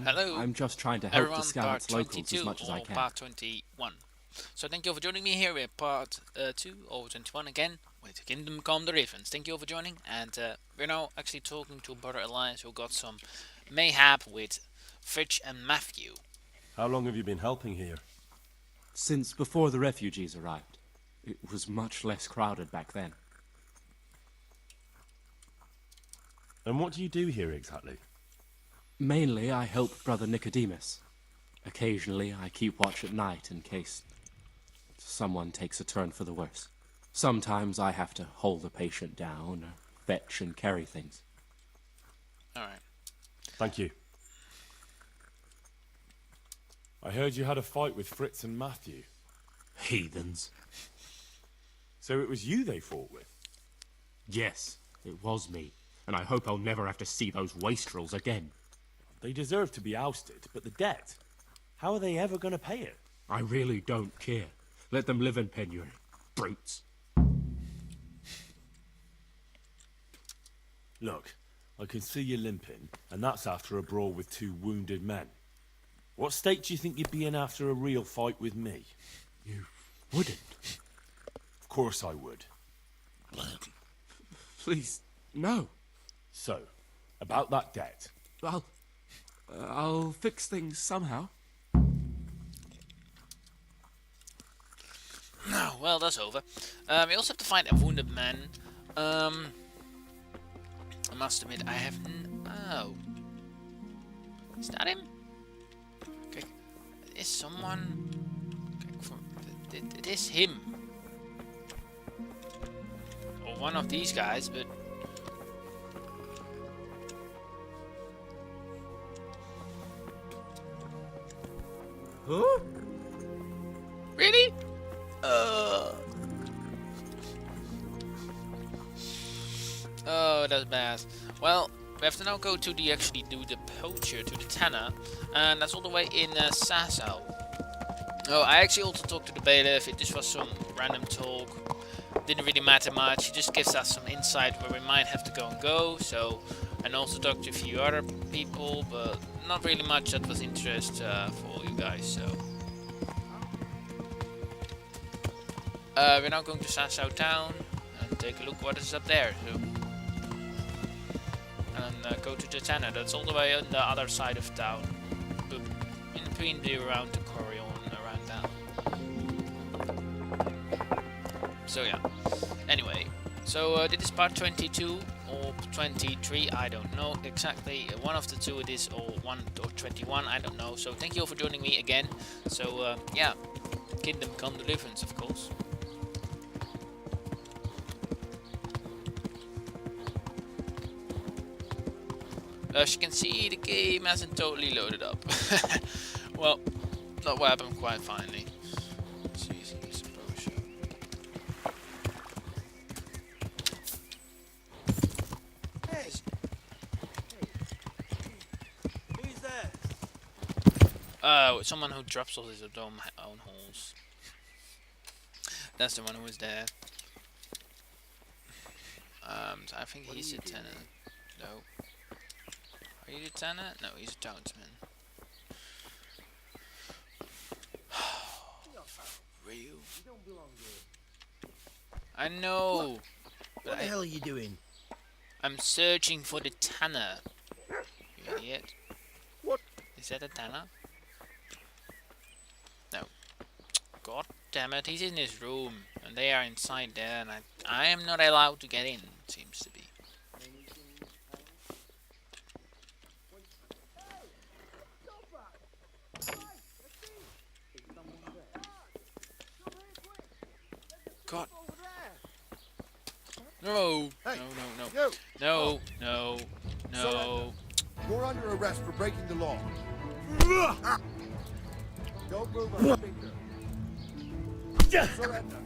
Hello, I'm just trying to help everyone, the scouts part locals 22 as much as I or can. part 21. So thank you all for joining me here with part 2 or 21 again with Kingdom Come Deliverance. Thank you all for joining, and we're now actually talking to Brother Elias, who got some mayhap with Fridge and Matthew. How long have you been helping here? Since before the refugees arrived. It was much less crowded back then. And what do you do here exactly? Mainly, I help Brother Nicodemus. Occasionally, I keep watch at night in case someone takes a turn for the worse. Sometimes I have to hold the patient down, or fetch and carry things. Alright. Thank you. I heard you had a fight with Fritz and Matthew. Heathens. So it was you they fought with? Yes, it was me. And I hope I'll never have to see those wastrels again. They deserve to be ousted, but the debt? How are they ever going to pay it? I really don't care. Let them live in penury. Brutes. Look, I can see you limping, and that's after a brawl with 2 wounded men. What state do you think you'd be in after a real fight with me? You wouldn't. Of course I would. Please, no. So, about that debt. I'll fix things somehow. Well, that's over. We also have to find a wounded man. I must admit, I have oh. Is that him? Okay. Is someone... Okay, it is him. Or one of these guys, but... Huh? Really? Oh, that's bad. Well, we have to now go to the do the poacher to the tanner, and that's all the way in Sasau. Oh, I actually also talked to the bailiff. It just was some random talk. Didn't really matter much. He just gives us some insight where we might have to go. So, and also talked to a few other people, but not really much that was interest for you guys. So. We're now going to Sasau town and take a look what is up there. So. And go to the tanner. That's all the way on the other side of town. But in between around the Corion, around town. So yeah. Anyway, so this is part 22 or 23. I don't know exactly. One of the two it is, or 1 or 21. I don't know. So thank you all for joining me again. So yeah, Kingdom Come Deliverance, of course. As you can see, the game hasn't totally loaded up. Well, that will happen quite finally. Hey! Who's there? Someone who drops all his own holes. That's the one who was there. So I think he's a tenant. No. Are you the tenant? No, he's a townsman. Real? I know. What the hell are you doing? I'm searching for the tanner. You idiot. What? Is that a tanner? No. God damn it, he's in his room. And they are inside there, and I am not allowed to get in, it seems to be. God. No. Hey, No. You're under arrest for breaking the law. Don't move a finger. Surrender.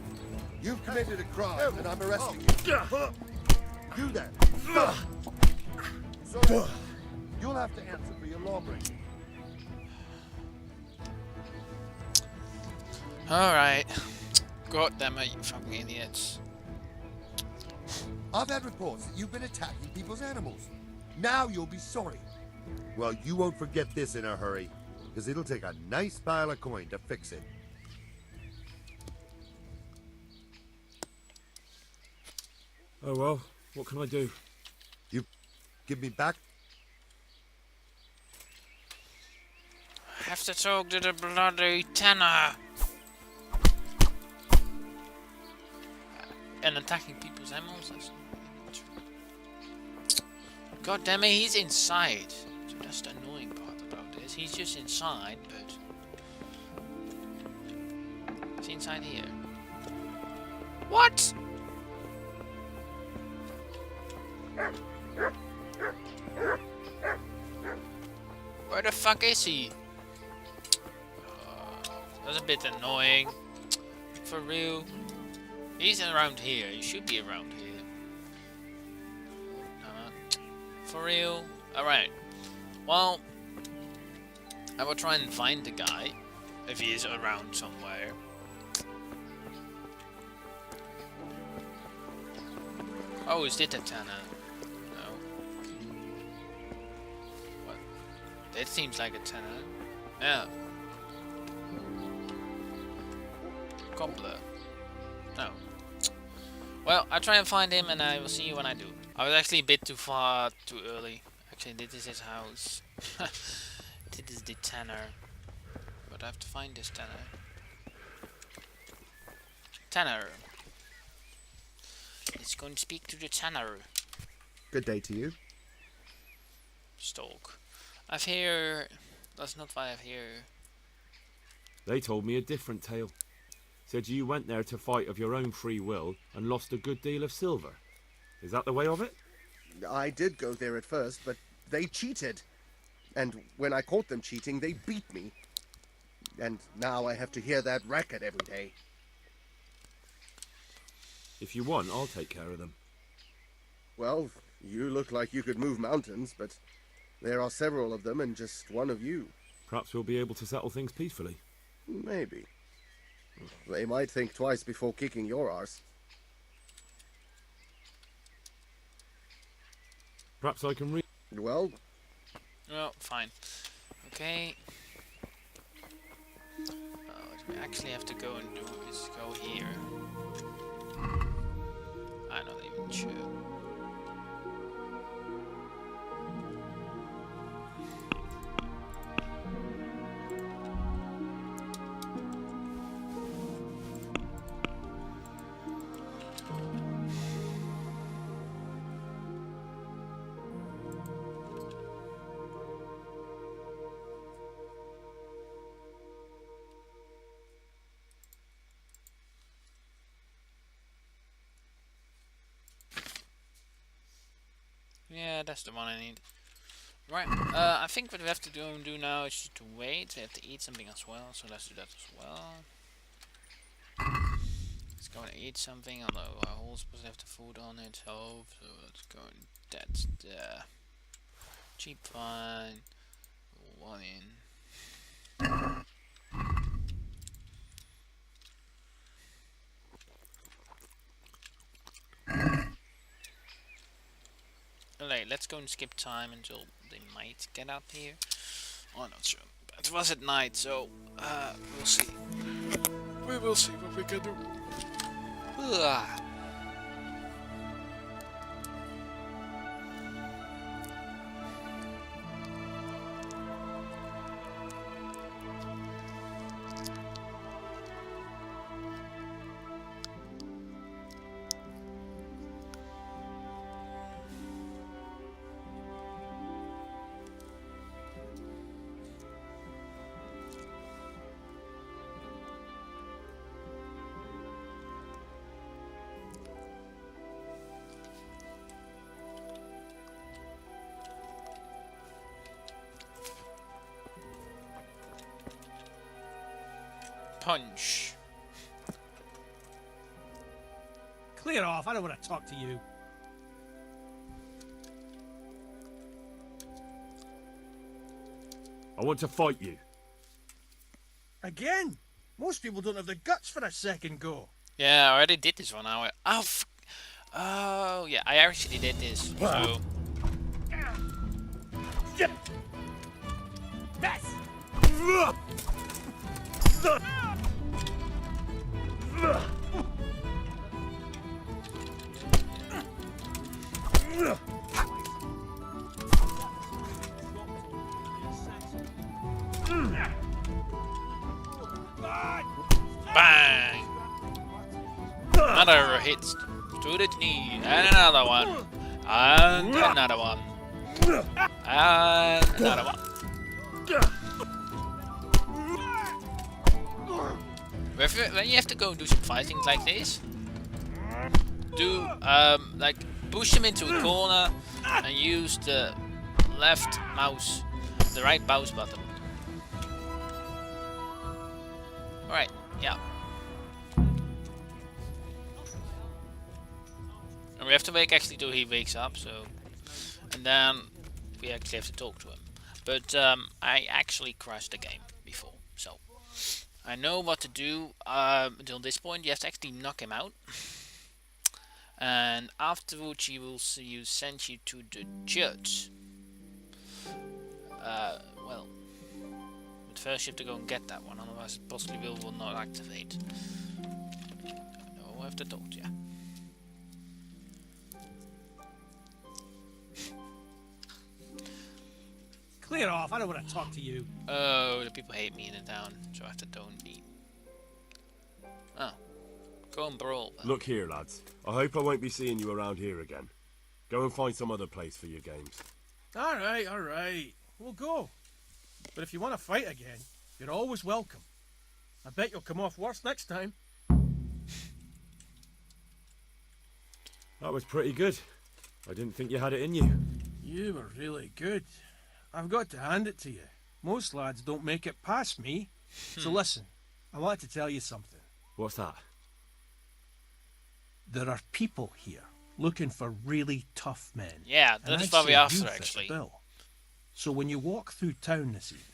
You've committed a crime, and I'm arresting you. Do that. Surrender. You'll have to answer for your lawbreaking. Alright. God damn it, you fucking idiots. I've had reports that you've been attacking people's animals. Now you'll be sorry. Well, you won't forget this in a hurry, because it'll take a nice pile of coin to fix it. Oh well, what can I do? You give me back. I have to talk to the bloody tenor. And attacking people's animals. That's not true. God damn it, he's inside. So that's the annoying part about this. He's just inside, but he's inside here. What? Where the fuck is he? That's a bit annoying. For real. He's around here. He should be around here. For real. Alright. Well, I will try and find the guy. If he is around somewhere. Oh, is it a tenor? No. What? That seems like a tenor. Yeah. Cobbler. No. Well, I'll try and find him and I will see you when I do. I was actually a bit too early. Actually, this is his house. This is the tenor. But I have to find this tenor. Tenor. Let's go and speak to the tenor. Good day to you. Stalk. I've hear... That's not why I've hear... They told me a different tale. Said you went there to fight of your own free will and lost a good deal of silver. Is that the way of it? I did go there at first, but they cheated. And when I caught them cheating, they beat me. And now I have to hear that racket every day. If you want, I'll take care of them. Well, you look like you could move mountains, but there are several of them and just one of you. Perhaps we'll be able to settle things peacefully. Maybe. They might think twice before kicking your arse. Perhaps I can read. Well, Oh, fine. Okay. What we actually have to go and do is go here. I'm not even sure. Yeah, that's the one I need. Right, I think what we have to do now is just to wait. We have to eat something as well, so let's do that as well. Let's go and eat something, although our whole supposed to have the food on it, so let's go and that's the cheap fine. One in. Alright, let's go and skip time until they might get up here. Oh, not sure. But it was at night, so we'll see. We will see what we can do. Ugh. Punch. Clear off, I don't want to talk to you. I want to fight you. Again? Most people don't have the guts for a second go. Yeah, I already did this 1 hour. Oh, oh, yeah, I actually did this. So Bang! Another hit to the knee, and another one, and another one, and another one. When you have to go and do some fighting like this, do like push him into a corner and use the right mouse button. Alright, yeah. And we have to wait actually till he wakes up, so... And then we actually have to talk to him. But I actually crashed the game before, so... I know what to do until this point. You have to actually knock him out. And afterwards he will see you send you to the church. Well... But first you have to go and get that one, otherwise it possibly will not activate. No, I have to talk to you. Clear off, I don't want to talk to you. Oh, the people hate me in the town, so I have to don't be. Oh. Go and brawl. Then. Look here, lads. I hope I won't be seeing you around here again. Go and find some other place for your games. Alright. We'll go. But if you want to fight again, you're always welcome. I bet you'll come off worse next time. That was pretty good. I didn't think you had it in you. You were really good. I've got to hand it to you. Most lads don't make it past me. So listen, I want to tell you something. What's that? There are people here looking for really tough men. Yeah, And that's I'd what say we're after you fit the actually. bill. So when you walk through town this evening,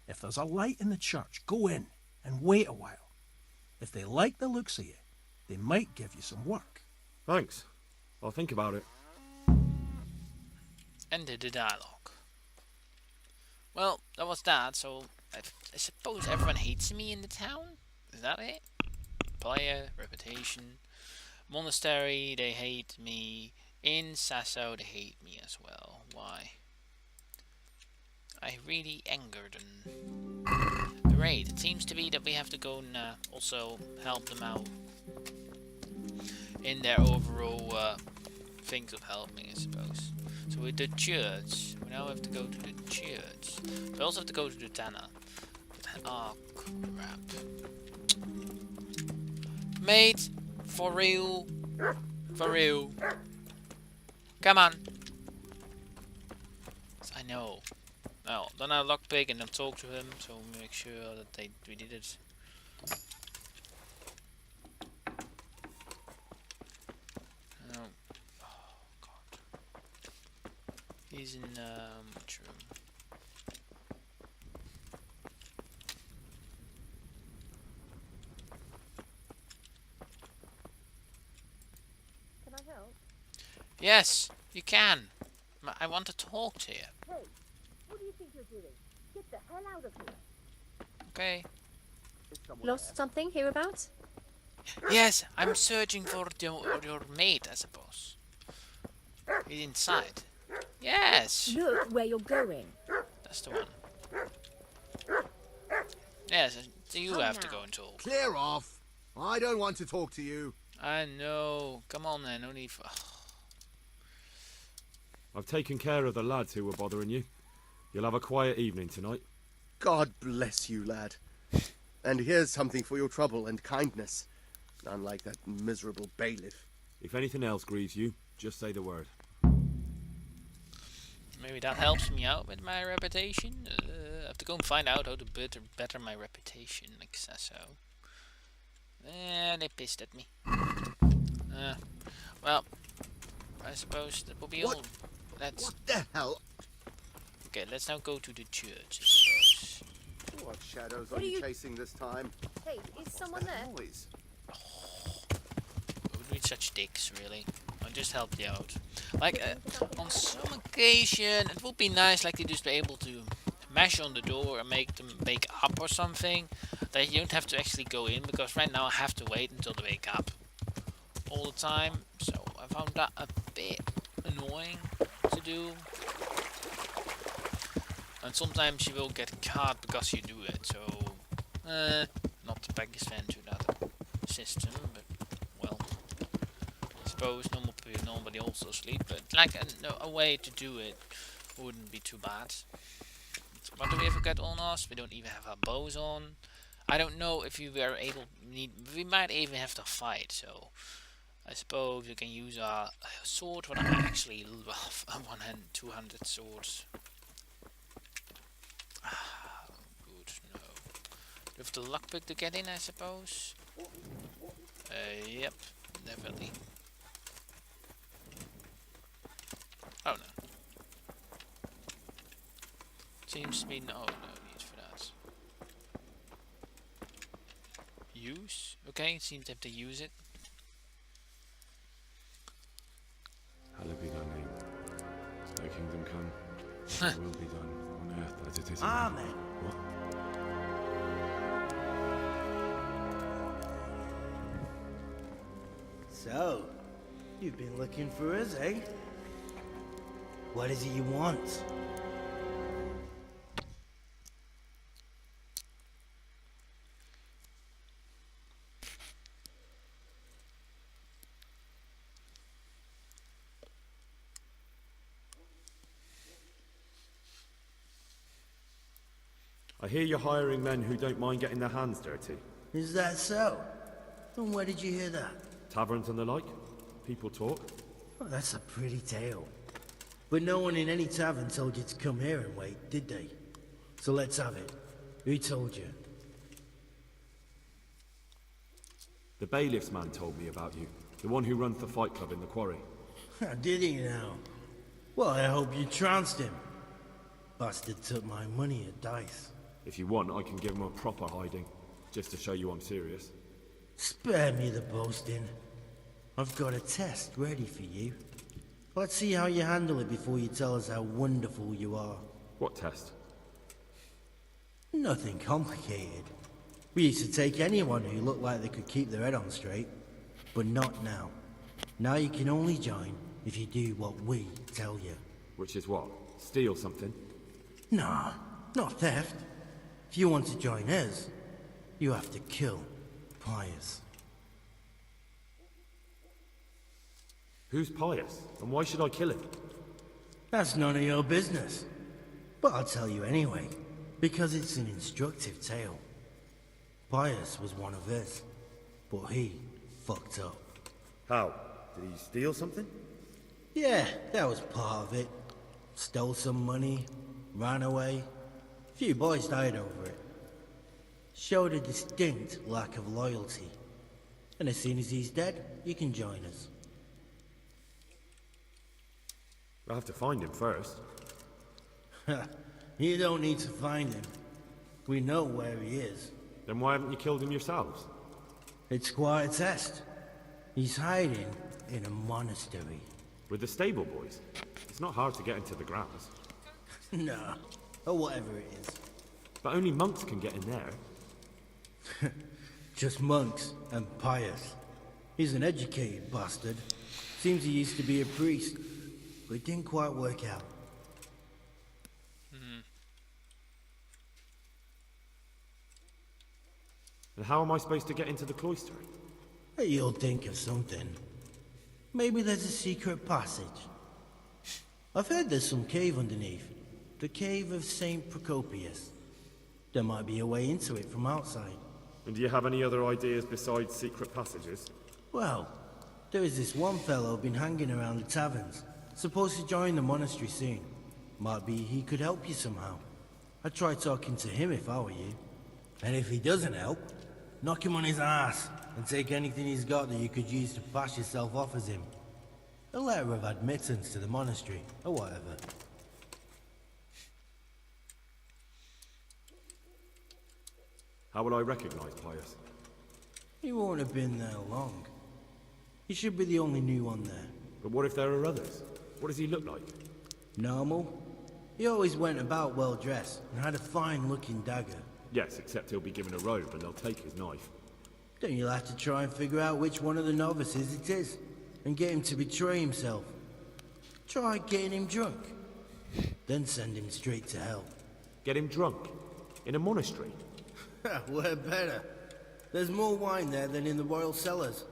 if there's a light in the church, go in and wait a while. If they like the looks of you, they might give you some work. Thanks. I'll think about it. Ended the dialogue. Well, that was that, so I suppose everyone hates me in the town? Is that it? Player, reputation, monastery, they hate me. In Sasso, they hate me as well. Why? I really angered them. Great, it seems to be that we have to go and also help them out in their overall things of helping, I suppose. So with the church, we now have to go to the church. We also have to go to the tanner. Oh crap. Mate, for real. For real. Come on. I know. Now, then I lockpick and then talk to him, so make sure that we did it. He's in which room? Can I help? Yes, you can. I want to talk to you. Hey, what do you think you're doing? Get the hell out of here. Okay. Lost something hereabouts? Yes, I'm searching for your mate, I suppose. He's inside. Yes, Look where you're going. that's the one. Yes, so you have to go and talk. Clear off. I don't want to talk to you. I know. Come on then, only for... I've taken care of the lads who were bothering you. You'll have a quiet evening tonight. God bless you, lad. And here's something for your trouble and kindness. Unlike that miserable bailiff. If anything else grieves you, just say the word. Maybe that helps me out with my reputation. I have to go and find out how to better my reputation, like Sasso. They pissed at me. Well, I suppose that will be all. Let's. What the hell? Okay, let's now go to the church. I suppose. What shadows What are are you you- chasing this time? Hey, is someone there? Noise. Would we such dicks, really? I just help you out. Like, on some occasion, it would be nice, like, to just be able to mash on the door and make them wake up or something. That you don't have to actually go in, because right now I have to wait until they wake up all the time. So I found that a bit annoying to do. And sometimes you will get caught because you do it, so not the biggest fan to that system, but well, I suppose nobody also sleep, but like a way to do it wouldn't be too bad. What do we ever get on us? We don't even have our bows on. I don't know if we were able we might even have to fight, so I suppose we can use our sword, but I actually love a one-hand, two-handed swords. Good, no. With the lockpick to get in, I suppose. Yep, definitely. Oh no. Seems to be no need for that. Use? Okay, seems to have to use it. Hallowed be thy name. Thy kingdom come. Thy will be done on earth as it is in heaven. Amen. What? So, you've been looking for us, eh? What is it you want? I hear you're hiring men who don't mind getting their hands dirty. Is that so? And where did you hear that? Taverns and the like. People talk. Oh, that's a pretty tale. But no one in any tavern told you to come here and wait, did they? So let's have it. Who told you? The bailiff's man told me about you. The one who runs the fight club in the quarry. Did he now? Well, I hope you trounced him. Bastard took my money at dice. If you want, I can give him a proper hiding, just to show you I'm serious. Spare me the boasting. I've got a test ready for you. Let's see how you handle it before you tell us how wonderful you are. What test? Nothing complicated. We used to take anyone who looked like they could keep their head on straight. But not now. Now you can only join if you do what we tell you. Which is what? Steal something? Nah, not theft. If you want to join us, you have to kill Pius. Who's Pius? And why should I kill him? That's none of your business. But I'll tell you anyway, because it's an instructive tale. Pius was one of us, but he fucked up. How? Did he steal something? Yeah, that was part of it. Stole some money, ran away. A few boys died over it. Showed a distinct lack of loyalty. And as soon as he's dead, you can join us. I'll have to find him first. You don't need to find him. We know where he is. Then why haven't you killed him yourselves? It's quite a test. He's hiding in a monastery. With the stable boys? It's not hard to get into the grounds. Nah, or whatever it is. But only monks can get in there. Just monks and Pius. He's an educated bastard. Seems he used to be a priest, but it didn't quite work out. And how am I supposed to get into the cloister? You'll think of something. Maybe there's a secret passage. I've heard there's some cave underneath. The cave of St. Procopius. There might be a way into it from outside. And do you have any other ideas besides secret passages? Well, there is this one fellow been hanging around the taverns. Supposed to join the monastery soon. Might be he could help you somehow. I'd try talking to him if I were you. And if he doesn't help, knock him on his ass and take anything he's got that you could use to pass yourself off as him. A letter of admittance to the monastery, or whatever. How would I recognize Pius? He won't have been there long. He should be the only new one there. But what if there are others? What does he look like? Normal. He always went about well dressed and had a fine looking dagger. Yes, except he'll be given a robe and they'll take his knife. Then you'll have to try and figure out which one of the novices it is, and get him to betray himself. Try getting him drunk, then send him straight to hell. Get him drunk? In a monastery? Where better? There's more wine there than in the royal cellars,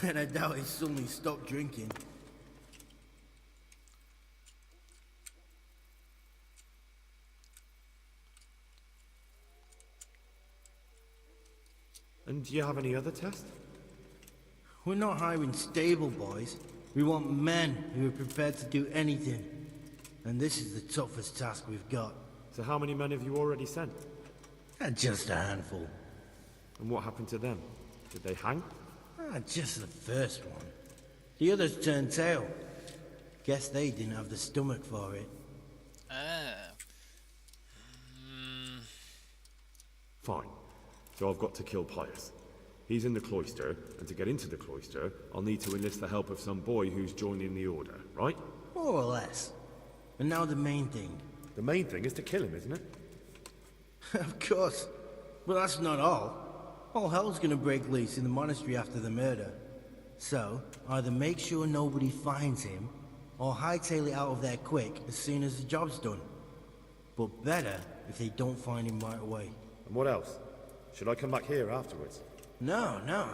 and I doubt he's suddenly stopped drinking. And do you have any other tests? We're not hiring stable boys. We want men who are prepared to do anything. And this is the toughest task we've got. So how many men have you already sent? Just a handful. And what happened to them? Did they hang? Just the first one. The others turned tail. Guess they didn't have the stomach for it. Fine. So I've got to kill Pius. He's in the cloister, and to get into the cloister, I'll need to enlist the help of some boy who's joining the order, right? More or less. And now the main thing. The main thing is to kill him, isn't it? Of course. But that's not all. All hell's gonna break loose in the monastery after the murder. So, either make sure nobody finds him, or hightail it out of there quick as soon as the job's done. But better if they don't find him right away. And what else? Should I come back here afterwards? No.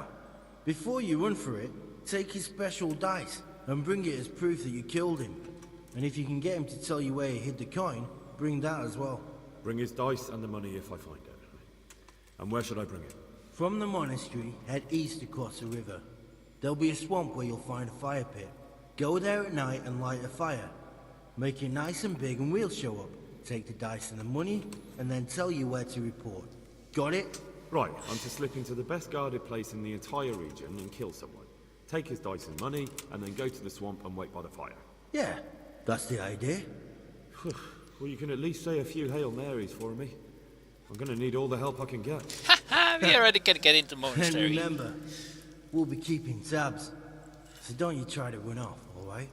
Before you run for it, take his special dice and bring it as proof that you killed him. And if you can get him to tell you where he hid the coin, bring that as well. Bring his dice and the money if I find it. And where should I bring it? From the monastery, head east across the river. There'll be a swamp where you'll find a fire pit. Go there at night and light a fire. Make it nice and big and we'll show up. Take the dice and the money, and then tell you where to report. Got it? Right, I'm to slip into the best guarded place in the entire region and kill someone. Take his dice and money, and then go to the swamp and wait by the fire. Yeah, that's the idea. Well, you can at least say a few Hail Marys for me. I'm gonna need all the help I can get. We already can get into And monastery. remember, we'll be keeping tabs. So don't you try to run off, alright?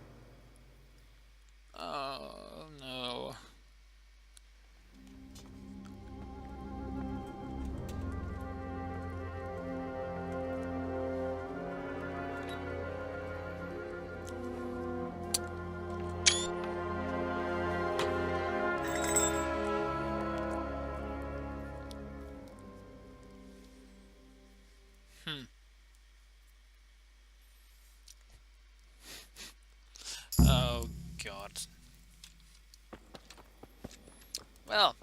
Oh no. Oh god. Well.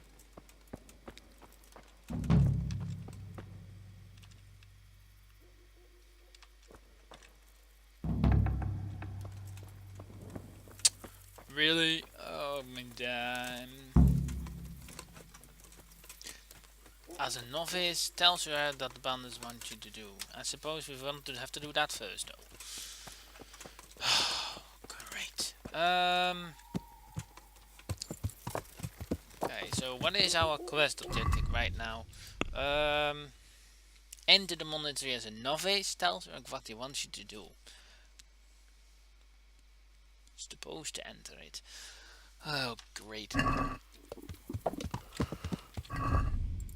Really? Oh my damn. As a novice, tells her that the bandits want you to do. I suppose we want to have to do that first though. Great. Okay, so what is our quest objective right now? Enter the monastery as a novice, tells her what he wants you to do. Supposed to enter it. Oh, great.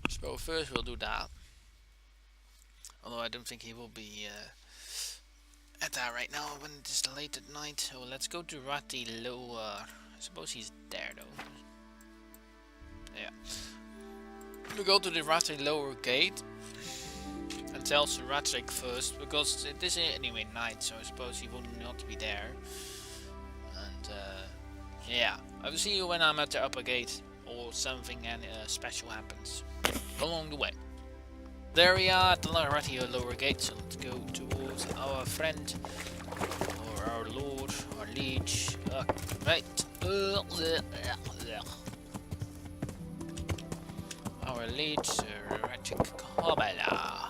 So first we'll do that. Although I don't think he will be at that right now when it is late at night. So let's go to Rati Lower. I suppose he's there though. Yeah. We go to the Rati Lower gate and tell Sir Ratrik first, because it is anyway night, so I suppose he will not be there. And yeah, I will see you when I'm at the upper gate or something and special happens along the way. There we are at the Rati Lower gate, so let's go towards our friend, or our lord, our liege. Right. Our liege, Sir Ratrik Kobala,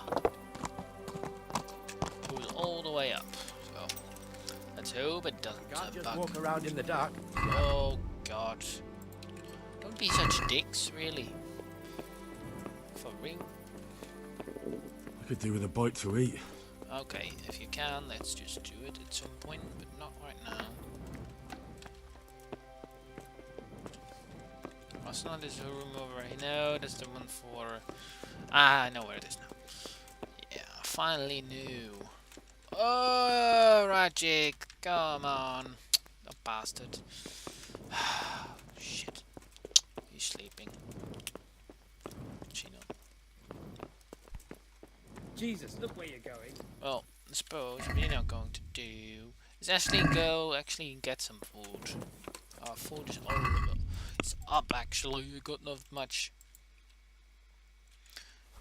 who's all the way up. So let's hope it doesn't Can't just bug. walk around in the dark. Oh god. Don't be such dicks, really. For real. I could do with a bite to eat. Okay, if you can, let's just do it at some point, but not right now. What's not this room over here? No, that's the one for... Ah, I know where it is now. Yeah, finally knew. Oh, Rajic, come on. The bastard. Shit. He's sleeping. Chino. Jesus, look where you're going. Well, I suppose what we're now going to do is actually go get some food. Our food is all it's up actually. We got not much.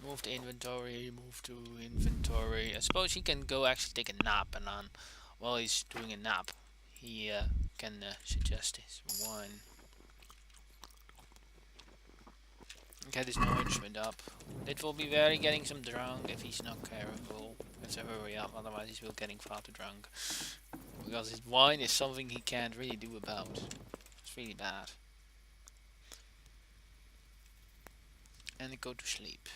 Move to inventory. Move to inventory. I suppose he can go actually take a nap, and then while he's doing a nap, he can suggest his wine. Get his nourishment up. It will be very getting some drunk if he's not careful. Let's hurry up, otherwise he's will getting far too drunk. Because his wine is something he can't really do about. It's really bad. And go to sleep.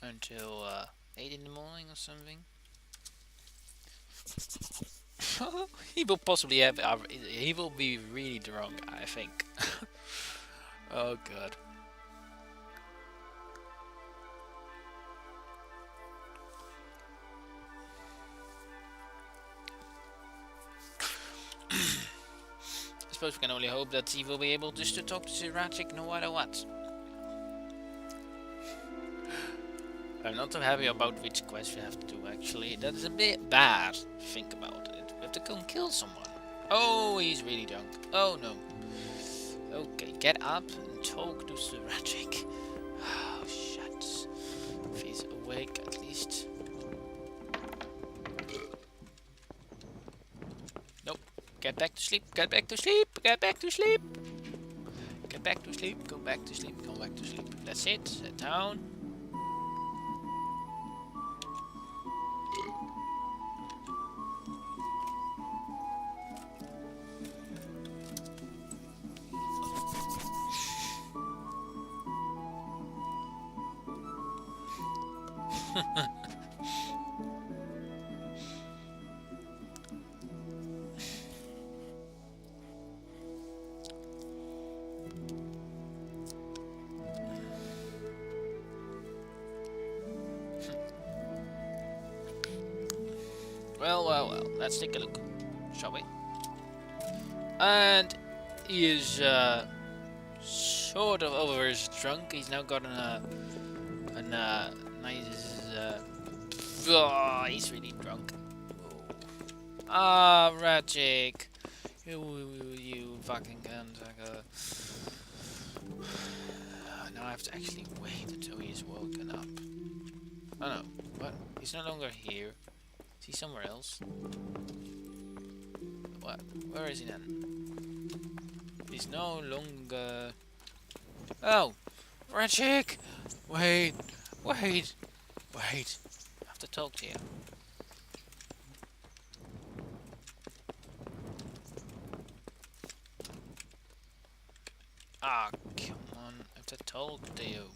Until 8 in the morning or something. He will possibly have, he will be really drunk, I think. Oh god. I suppose we can only hope that he will be able just to talk to Siracic no matter what. I'm not too happy about which quest we have to do actually. That's a bit bad, think about it. We have to go and kill someone. Oh, he's really drunk. Oh no. Okay, get up and talk to Siracic. Oh, shit. If he's awake, at least. Nope. Get back to sleep. Get back to sleep. Get back to sleep. Get back to sleep. Go back to sleep. Go back to sleep. That's it. Sit down. Well, let's take a look, shall we? And he is sort of over drunk. He's now got a nice oh, he's really drunk. Ah, Rajic, you fucking cunt. Now I have to actually wait until he's woken up. Oh no, what? He's no longer here. Is he somewhere else? What? Where is he then? He's no longer... Oh! Rajic! Wait! Wait! Wait! I have to talk to you. Ah, come on. I have to talk to you.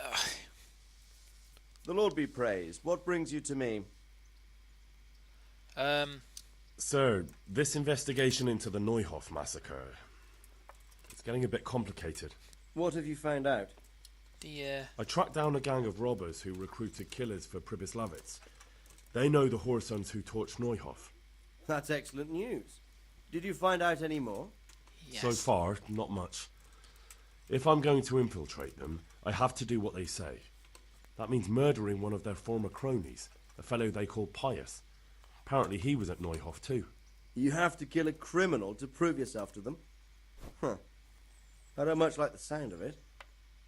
Ugh. The Lord be praised. What brings you to me? Sir, this investigation into the Neuhof massacre, it's getting a bit complicated. What have you found out? I tracked down a gang of robbers who recruited killers for Pribyslavitz. They know the Horsons who torched Neuhof. That's excellent news. Did you find out any more? Yes. So far, not much. If I'm going to infiltrate them, I have to do what they say. That means murdering one of their former cronies, a fellow they call Pius. Apparently he was at Neuhof too. You have to kill a criminal to prove yourself to them? Huh. I don't much like the sound of it.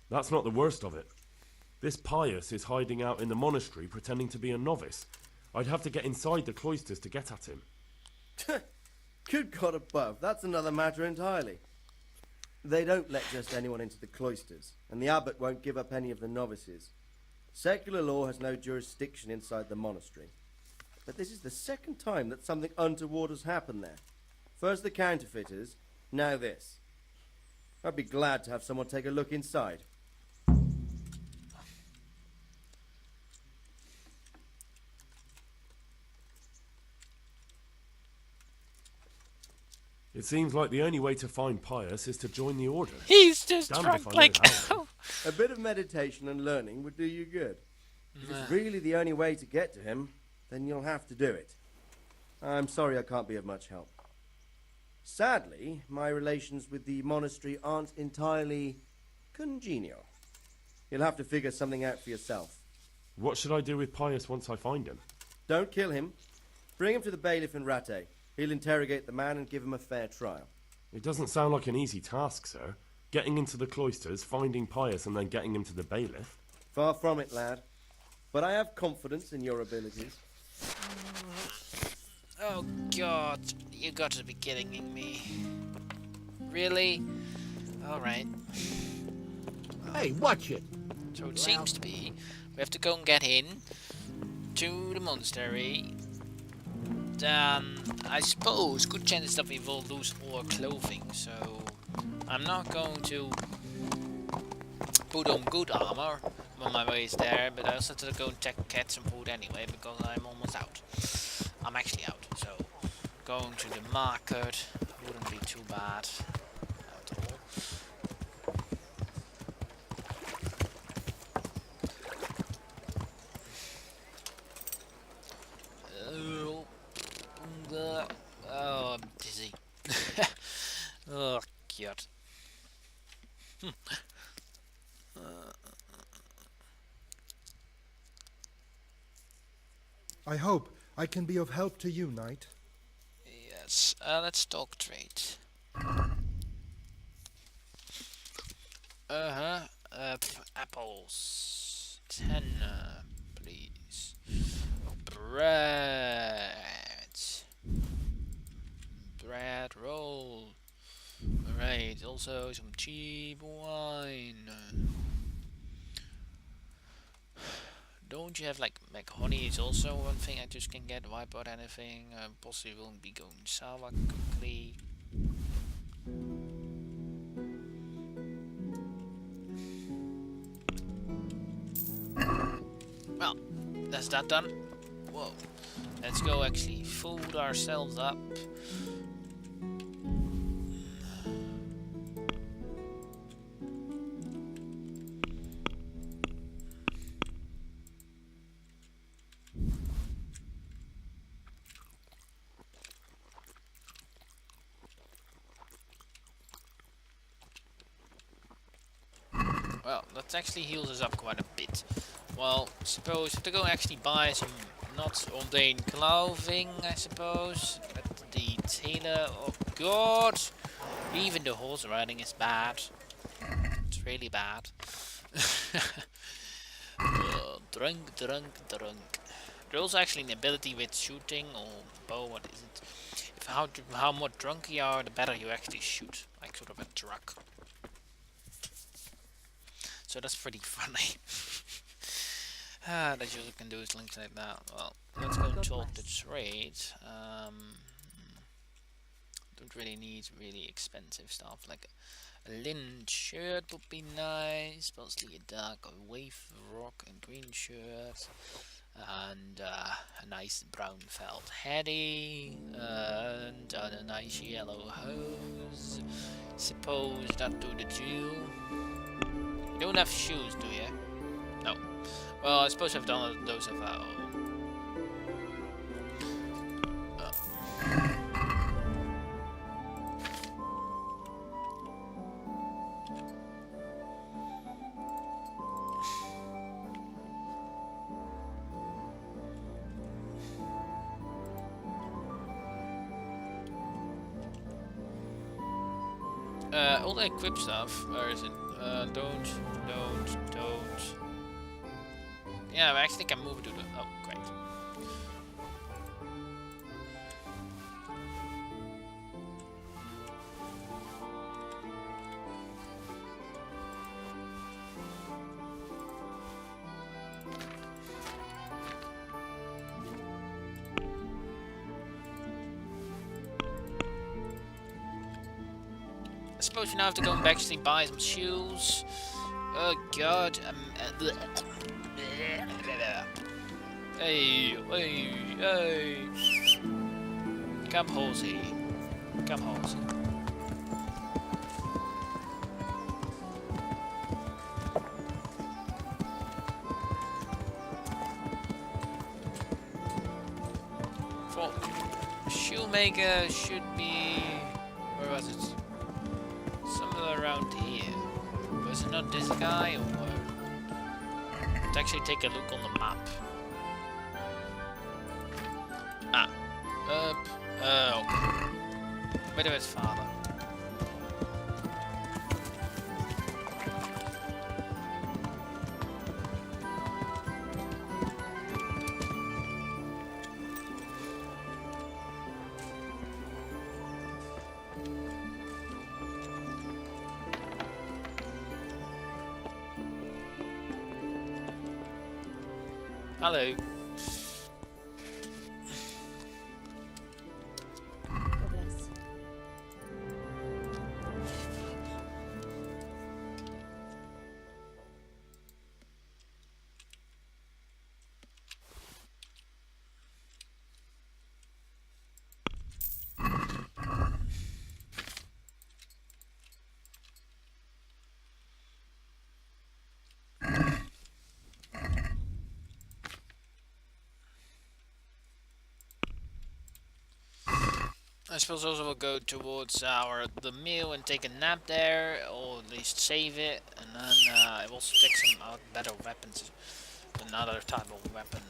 That's not the worst of it. This Pius is hiding out in the monastery pretending to be a novice. I'd have to get inside the cloisters to get at him. Good God above, that's another matter entirely. They don't let just anyone into the cloisters, and the abbot won't give up any of the novices. Secular law has no jurisdiction inside the monastery. But this is the second time that something untoward has happened there. First the counterfeiters, now this. I'd be glad to have someone take a look inside. It seems like the only way to find Pius is to join the order. He's just Damned drunk if I know like how. A bit of meditation and learning would do you good. If it's really the only way to get to him, then you'll have to do it. I'm sorry I can't be of much help. Sadly, my relations with the monastery aren't entirely congenial. You'll have to figure something out for yourself. What should I do with Pius once I find him? Don't kill him. Bring him to the bailiff in Ratte. He'll interrogate the man and give him a fair trial. It doesn't sound like an easy task, sir. Getting into the cloisters, finding Pius, and then getting him to the bailiff. Far from it, lad. But I have confidence in your abilities. Oh god, you got to be kidding me. Really? Alright. Hey, watch it! So it seems to be we have to go and get in to the monastery. Then I suppose good chances that we will lose all our clothing, so I'm not going to put on good armor when my way is there, but I also have to go and get some food anyway because I'm almost out. I'm actually out, so going to the market wouldn't be too bad at all. Oh, I'm dizzy. Oh, God. I hope I can be of help to you, knight. Yes, let's talk trade. Apples. 10, please. Bread. Bread roll. Alright, also some cheap wine. Don't you have like honey is also one thing I just can get, wipe out anything, possibly won't be going sour quickly. Well, that's that done. Whoa. Let's go actually food ourselves up. Well, that actually heals us up quite a bit. Well, suppose to go actually buy some not ordain clothing, I suppose. At the tailor. Oh god! Even the horse riding is bad. It's really bad. Drunk. There's also actually an ability with shooting or bow. What is it? If how more drunk you are, the better you actually shoot. Like sort of a drug. So that's pretty funny. That you can do is links like that. Well, let's go and talk the trade. Don't really need really expensive stuff like a linen shirt would be nice, possibly a dark wave rock and green shirt, and a nice brown felt heady, and a nice yellow hose. Suppose that do the deal. You don't have shoes, do you? No. Well, I suppose I've done those of our own. All the equip stuff, or is it? Don't. Yeah, I actually can move to the. Oh, great. I suppose we now have to go and actually buy some shoes. Oh god. Hey. Come, horsey. troublemaker should be... Where was it? Somewhere around here. Was it not this guy or what? Let's actually take a look on the map. Ah. Oh. Wait a minute, father. Hello. I suppose also we'll go towards the mill and take a nap there, or at least save it, and then I will also take some better weapons, another type of weapon.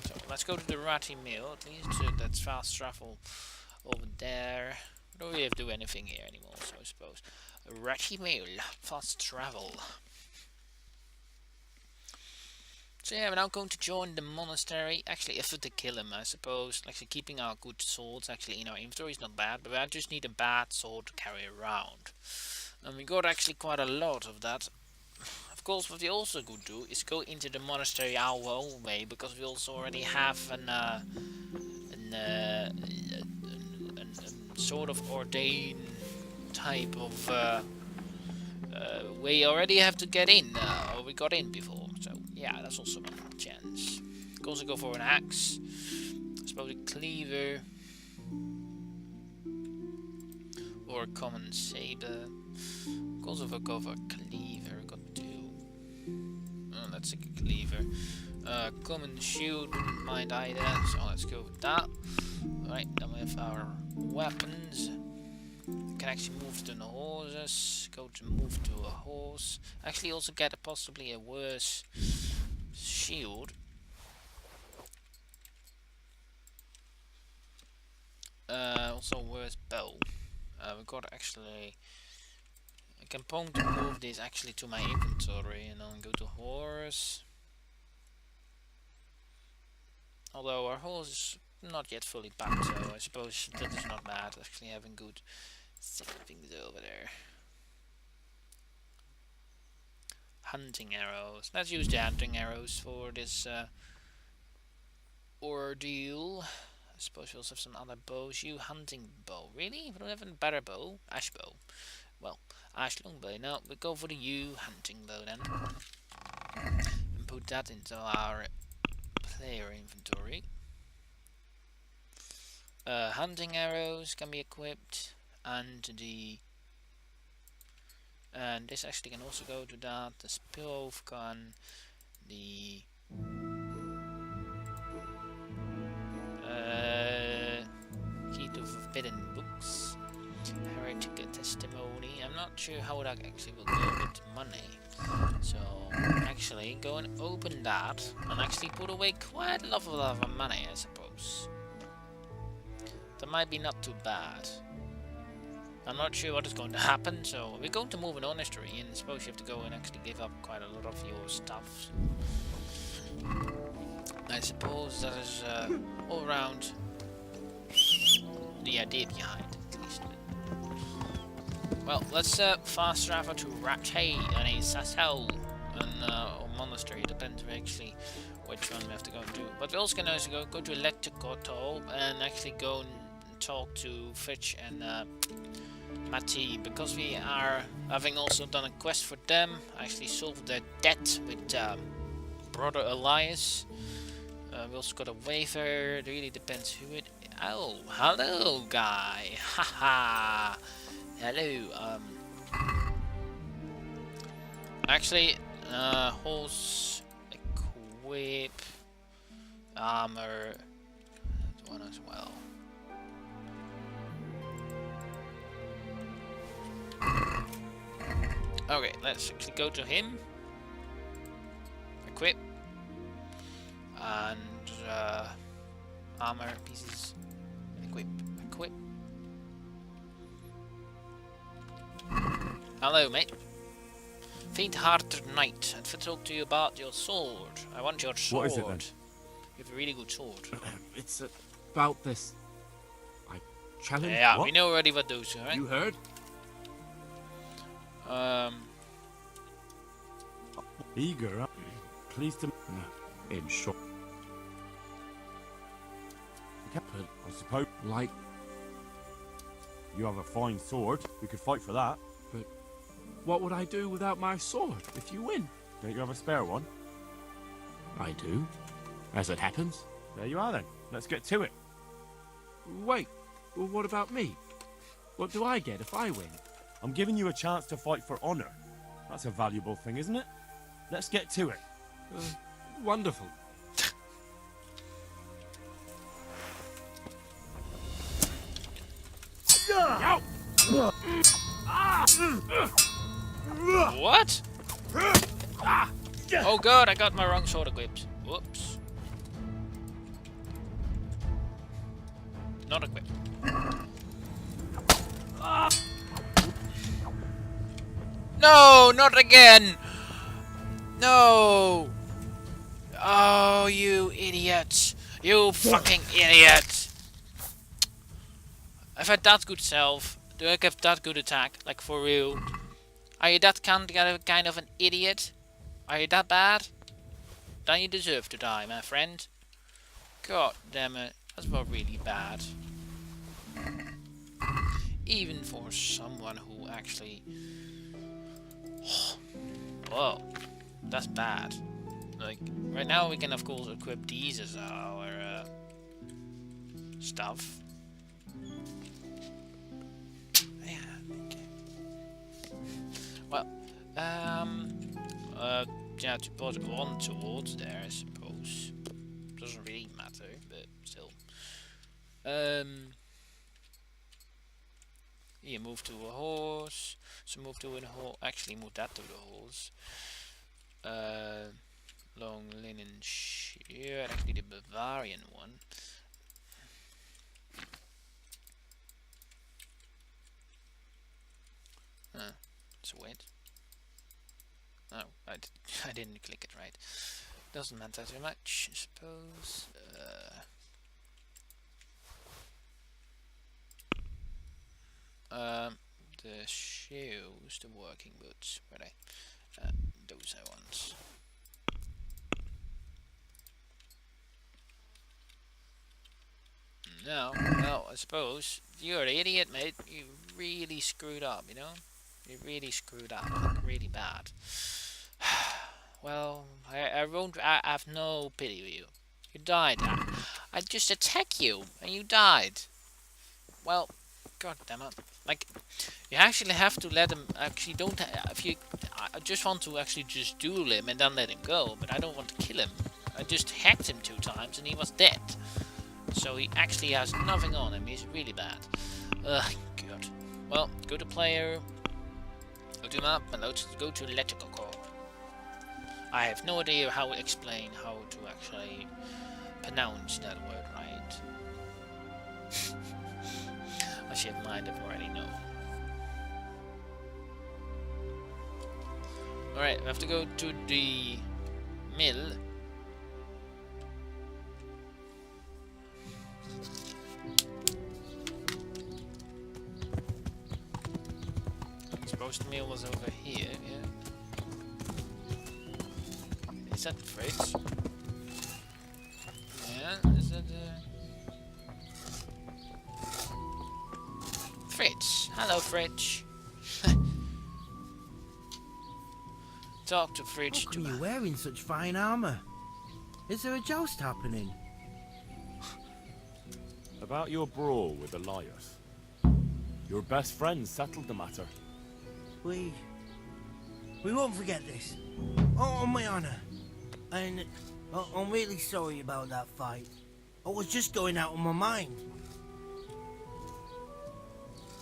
So let's go to the ratty mill, at least that's fast travel over there. We don't really have to do anything here anymore, so I suppose. Ratty mill, fast travel. So yeah, we're now going to join the monastery. Actually, if to kill him, I suppose. Actually, keeping our good swords actually in our inventory is not bad, but I just need a bad sword to carry around. And we got actually quite a lot of that. Of course, what we also could do is go into the monastery our own way, because we also already have an sort of ordained type of we already have to get in, or we got in before. So yeah, that's also a chance. Could also go for an axe. I suppose a cleaver. Or a common saber. Could also go for a cleaver. Got two. Oh, let's take a cleaver. Common shield, wouldn't mind either. So let's go with that. Alright, then we have our weapons. We can actually move to the horses. Go to move to a horse. Actually also get possibly a worse shield. Also worse bow. We got actually... I can point to move this actually to my inventory and then go to horse. Although our horse is not yet fully packed, so I suppose that is not bad, actually having good things over there. Hunting arrows. Let's use the hunting arrows for this ordeal. I suppose we also have some other bows. You hunting bow. Really? We don't have a better bow? Ash bow. Well, ash longbow. No, we go for the yew hunting bow then. And put that into our player inventory. Hunting arrows can be equipped, and this actually can also go to that. The spillove gun, the key to forbidden books, heretic testimony. I'm not sure how that actually will go with money. So actually go and open that and actually put away quite a lot of money, I suppose. That might be not too bad. I'm not sure what is going to happen, so we're going to move an monastery, and I suppose you have to go and actually give up quite a lot of your stuff. I suppose that is all around the idea behind, at least. Well, let's fast travel to Rache and a Sassel or monastery, depends actually which one we have to go to. But we also can also go to Electricoto and actually go and talk to Fitch and Matti, because we are having also done a quest for them, actually solved their debt with brother Elias. We also got a waiver. It really depends who it. Oh, hello, guy. Haha. Hello. Actually, horse equip armor. That one as well. Okay, let's actually go to him. Equip. And armor pieces. Equip. Equip. Hello, mate. Faint-hearted knight, and to talk to you about your sword. I want your sword. What is it then? You have a really good sword. It's about this. I challenge. Yeah, what? we know already what those are, right? You heard? Eager, huh? Pleased to... In short, I suppose like, you have a fine sword. We could fight for that. but what would I do without my sword if you win? Don't you have a spare one? I do, as it happens. There you are then. Let's get to it. Wait, well, what about me? What do I get if I win? I'm giving you a chance to fight for honor. That's a valuable thing, isn't it? Let's get to it. Wonderful. What? Oh god, I got my wrong sword equipped. Whoops. Not equipped. No, not again! No! Oh, you idiot! You fucking idiot! I've had that good self. Do I have that good attack? Like, for real? Are you that kind of an idiot? Are you that bad? Then you deserve to die, my friend. God damn it. That's about really bad. Even for someone who actually... Whoa. That's bad. Like, right now we can of course equip these as our stuff. Yeah, okay. Well, yeah, to put one towards there, I suppose. Doesn't really matter, but still. Yeah, move to a horse. So move to a horse. Actually, move that to the horse. Long linen shirt. Actually, the Bavarian one. It's weird. Oh, I didn't click it right. Doesn't matter too much, I suppose. The shoes, the working boots, were they? Those I want. No, well, I suppose you're an idiot, mate. You really screwed up, you know? You really screwed up, like, really bad. Well, I won't. I have no pity for you. You died. I just attacked you, and you died. Well, god damn it! Like, you actually have to let him. Actually, don't. If you, I just want to actually just duel him and then let him go. But I don't want to kill him. I just hacked him 2 times, and he was dead. So he actually has nothing on him. He's really bad. Ugh, god. Well, go to player. Go to map and let's go to electrical core. I have no idea how to explain how to actually pronounce that word right. I should mind if I already know. Alright, we have to go to the mill. I suppose the mill was over here, yeah. Is that Fritz? Yeah, is that Fritz? Hello, Fritz. Talk to Fritz. How come you're wearing such fine armor? Is there a joust happening? About your brawl with Elias. Your best friend settled the matter. We won't forget this. On my honor. And I'm really sorry about that fight. I was just going out of my mind.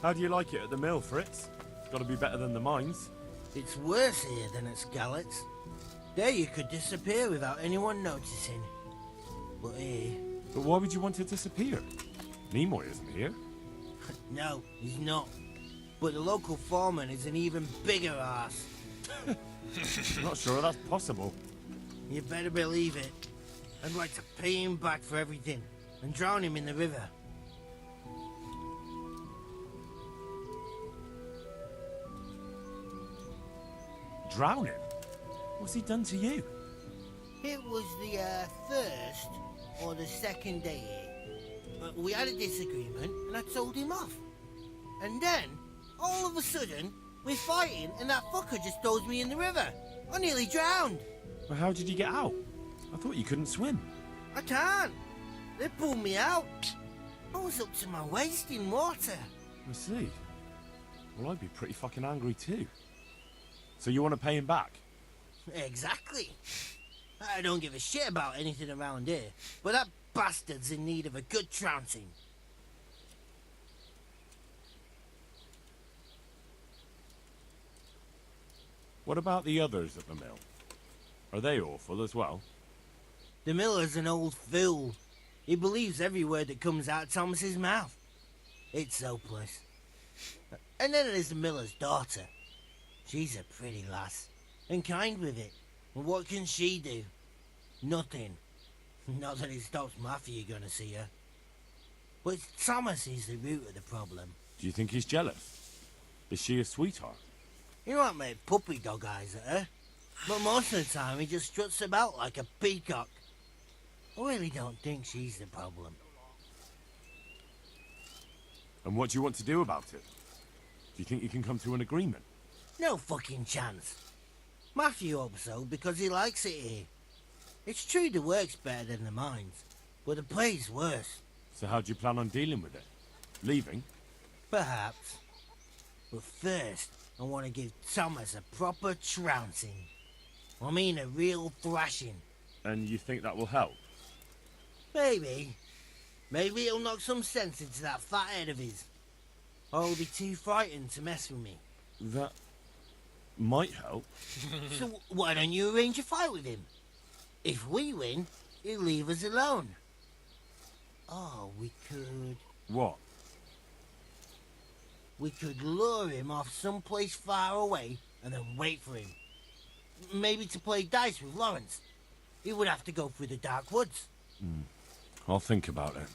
How do you like it at the mill, Fritz? It's got to be better than the mines. It's worse here than at Skalitz. There you could disappear without anyone noticing. But here... But why would you want to disappear? Nimoy isn't here. No, he's not. But the local foreman is an even bigger ass. I'm not sure that's possible. You better believe it. I'd like to pay him back for everything and drown him in the river. Drown him? What's he done to you? It was the first or the second day here. We had a disagreement and I told him off. And then, all of a sudden, we're fighting and that fucker just throws me in the river. I nearly drowned. Well, how did you get out? I thought you couldn't swim. I can't. They pulled me out. I was up to my waist in water. I see. Well, I'd be pretty fucking angry too. So you want to pay him back? Exactly. I don't give a shit about anything around here, but that bastard's in need of a good trouncing. What about the others at the mill? Are they awful as well? The miller's an old fool. He believes every word that comes out of Thomas's mouth. It's hopeless. And then there's the miller's daughter. She's a pretty lass, and kind with it. And what can she do? Nothing. Not that it stops Matthew gonna see her. But Thomas is the root of the problem. Do you think he's jealous? Is she a sweetheart? He might make puppy dog eyes at her, but most of the time he just struts about like a peacock. I really don't think she's the problem. And what do you want to do about it? Do you think you can come to an agreement? No fucking chance. Matthew hopes so because he likes it here. It's true the work's better than the mines, but the play's worse. So how do you plan on dealing with it? Leaving? Perhaps. But first, I want to give Thomas a proper trouncing. I mean a real thrashing. And you think that will help? Maybe. Maybe it'll knock some sense into that fat head of his. Or he'll be too frightened to mess with me. That might help. So why don't you arrange a fight with him? If we win, he'll leave us alone. Oh, we could... What? We could lure him off someplace far away and then wait for him. Maybe to play dice with Lawrence. He would have to go through the dark woods. I'll think about it.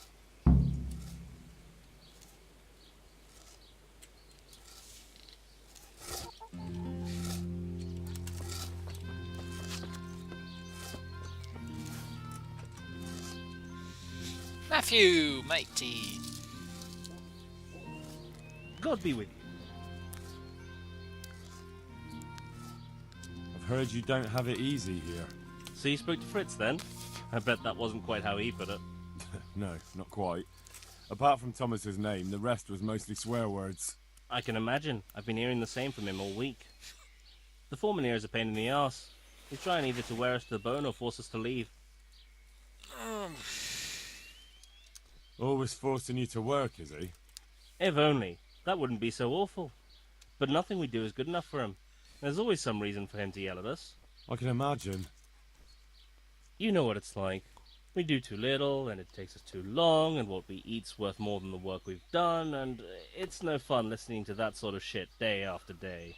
Matthew, matey. God be with you. I've heard you don't have it easy here. So you spoke to Fritz then? I bet that wasn't quite how he put it. No, not quite. Apart from Thomas's name, the rest was mostly swear words. I can imagine. I've been hearing the same from him all week. The foreman here is a pain in the arse. He's trying either to wear us to the bone or force us to leave. Always forcing you to work, is he? If only. That wouldn't be so awful. But nothing we do is good enough for him. There's always some reason for him to yell at us. I can imagine. You know what it's like. We do too little, and it takes us too long, and what we eat's worth more than the work we've done, and it's no fun listening to that sort of shit day after day.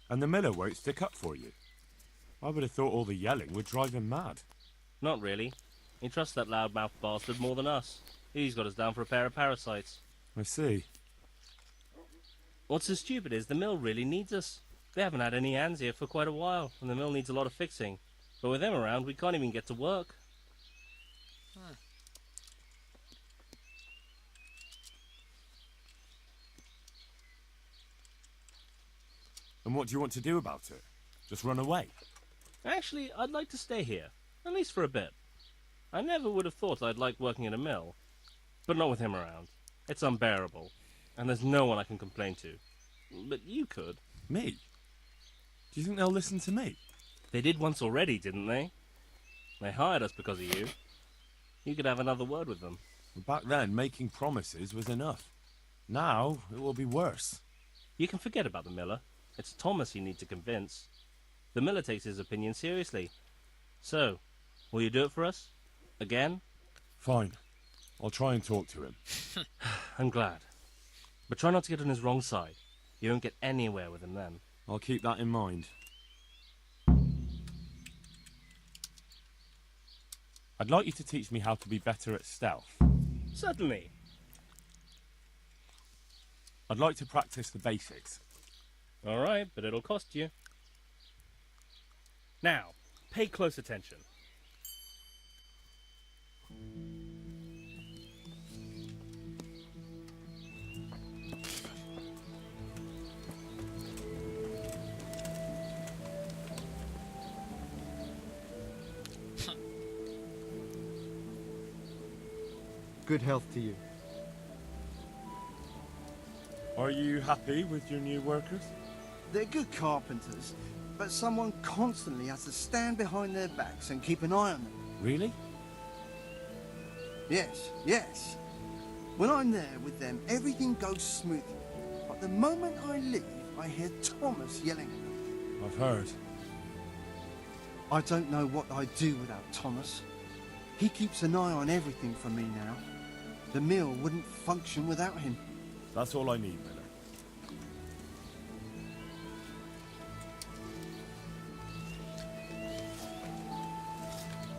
And the miller won't stick up for you. I would have thought all the yelling would drive him mad. Not really. He trusts that loudmouth bastard more than us. He's got us down for a pair of parasites. I see. What's so stupid is the mill really needs us. They haven't had any hands here for quite a while, and the mill needs a lot of fixing. But with them around, we can't even get to work. And what do you want to do about it? Just run away? Actually, I'd like to stay here, at least for a bit. I never would have thought I'd like working in a mill, but not with him around. It's unbearable, and there's no one I can complain to. But you could. Me? Do you think they'll listen to me? They did once already, didn't they? They hired us because of you. You could have another word with them. Back then, making promises was enough. Now, it will be worse. You can forget about the miller. It's Thomas you need to convince. The miller takes his opinion seriously. So, will you do it for us? Again? Fine. I'll try and talk to him. I'm glad. But try not to get on his wrong side. You won't get anywhere with him then. I'll keep that in mind. I'd like you to teach me how to be better at stealth. Certainly. I'd like to practice the basics. Alright, but it'll cost you. Now, pay close attention. Good health to you. Are you happy with your new workers? They're good carpenters, but someone constantly has to stand behind their backs and keep an eye on them. Really? Yes, yes. When I'm there with them, everything goes smoothly. But the moment I leave, I hear Thomas yelling at them. I've heard. I don't know what I'd do without Thomas. He keeps an eye on everything for me now. The mill wouldn't function without him. That's all I need, Miller.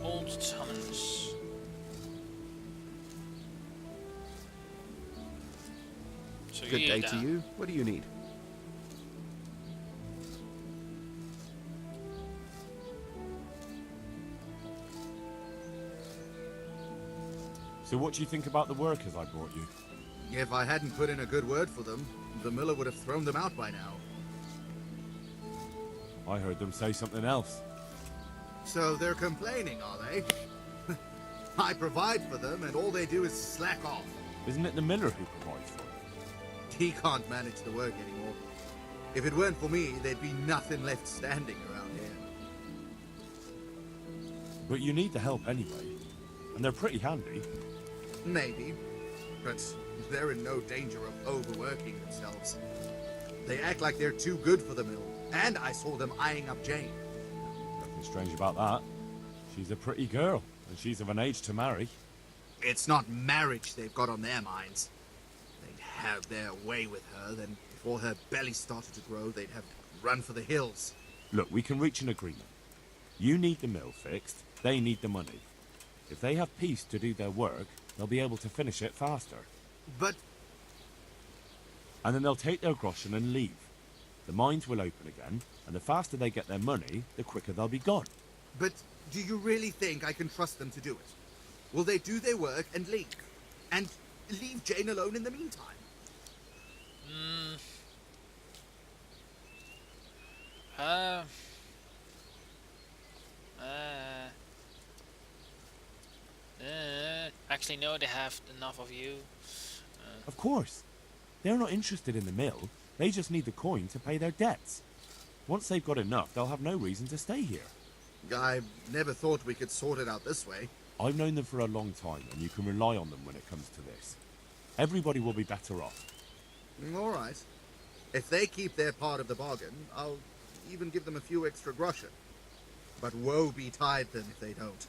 Old Thomas. So Good day to you. What do you need? So what do you think about the workers I brought you? If I hadn't put in a good word for them, the miller would have thrown them out by now. I heard them say something else. So they're complaining, are they? I provide for them, and all they do is slack off. Isn't it the miller who provides for them? He can't manage the work anymore. If it weren't for me, there'd be nothing left standing around here. But you need the help anyway. And they're pretty handy. Maybe. But they're in no danger of overworking themselves. They act like they're too good for the mill. And I saw them eyeing up Jane. Nothing strange about that. She's a pretty girl, and she's of an age to marry. It's not marriage they've got on their minds. They'd have their way with her, then before her belly started to grow, they'd have run for the hills. Look, we can reach an agreement. You need the mill fixed, they need the money. If they have peace to do their work, they'll be able to finish it faster. But... And then they'll take their groschen and leave. The mines will open again, and the faster they get their money, the quicker they'll be gone. But do you really think I can trust them to do it? Will they do their work and leave? And leave Jane alone in the meantime? Actually, no, they have enough of you. Of course. They're not interested in the mill. They just need the coin to pay their debts. Once they've got enough, they'll have no reason to stay here. I never thought we could sort it out this way. I've known them for a long time, and you can rely on them when it comes to this. Everybody will be better off. All right. If they keep their part of the bargain, I'll even give them a few extra groschen. But woe betide them if they don't.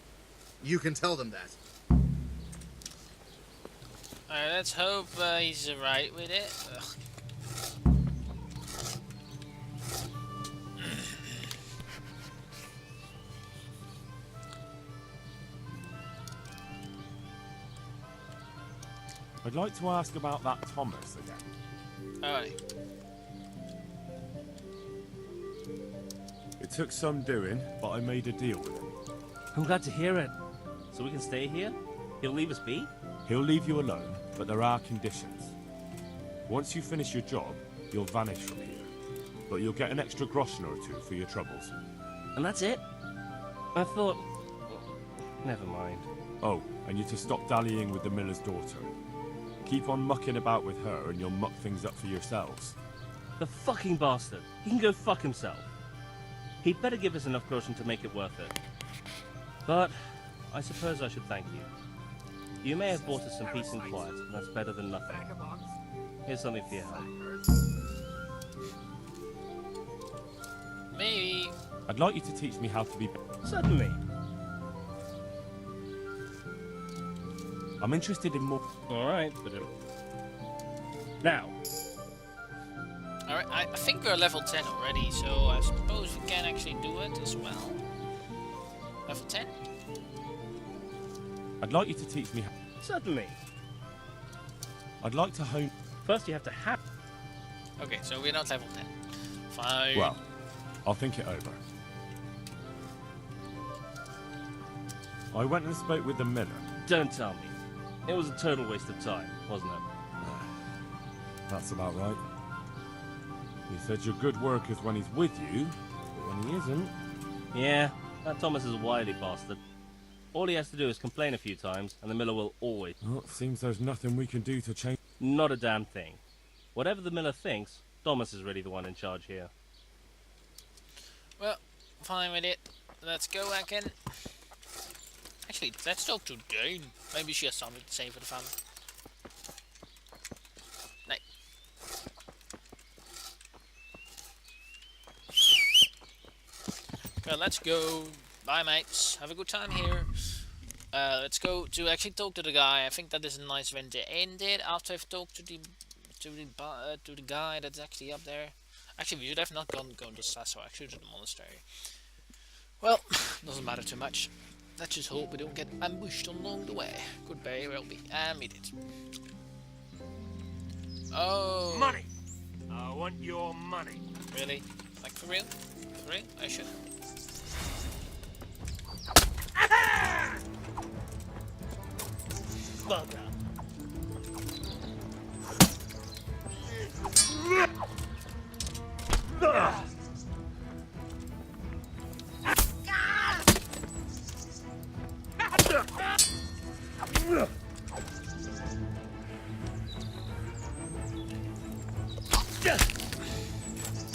You can tell them that. Alright, let's hope he's alright with it. Ugh. I'd like to ask about that Thomas again. Alright. It took some doing, but I made a deal with him. I'm glad to hear it. So we can stay here? He'll leave us be? He'll leave you alone, but there are conditions. Once you finish your job, you'll vanish from here. But you'll get an extra groschen or two for your troubles. And that's it? I thought... Never mind. Oh, and you're to stop dallying with the miller's daughter. Keep on mucking about with her and you'll muck things up for yourselves. The fucking bastard. He can go fuck himself. He'd better give us enough groschen to make it worth it. But I suppose I should thank you. You may have brought us some peace and quiet, and that's better than nothing. Here's something for your help. Maybe. I'd like you to teach me how to be... Certainly. I'm interested in more... Alright, but... Now. Alright, I think we're level 10 already, so I suppose we can actually do it as well. Level 10? I'd like you to teach me how... Certainly. I'd like to hone... First you have to have... Okay, so we're not level 10. Fine. Well, I'll think it over. I went and spoke with the miller. Don't tell me. It was a total waste of time, wasn't it? That's about right. He said your good work is when he's with you, but when he isn't... Yeah, that Thomas is a wily bastard. All he has to do is complain a few times, and the miller will always... Well, it seems there's nothing we can do to change... Not a damn thing. Whatever the miller thinks, Thomas is really the one in charge here. Well, fine with it. Let's go again. Actually, let's talk to Jane. Maybe she has something to say for the family. Nee. Well, let's go. Bye, mates. Have a good time here. Let's go to actually talk to the guy. I think that is a nice way to end it. After I've talked to the guy that's actually up there. Actually, we should have not gone to Sasso. Actually, to the monastery. Well, doesn't matter too much. Let's just hope we don't get ambushed along the way. Could very well be. And we did. Oh. Money! I want your money. Really? Like for real? For real? I should. Bugger.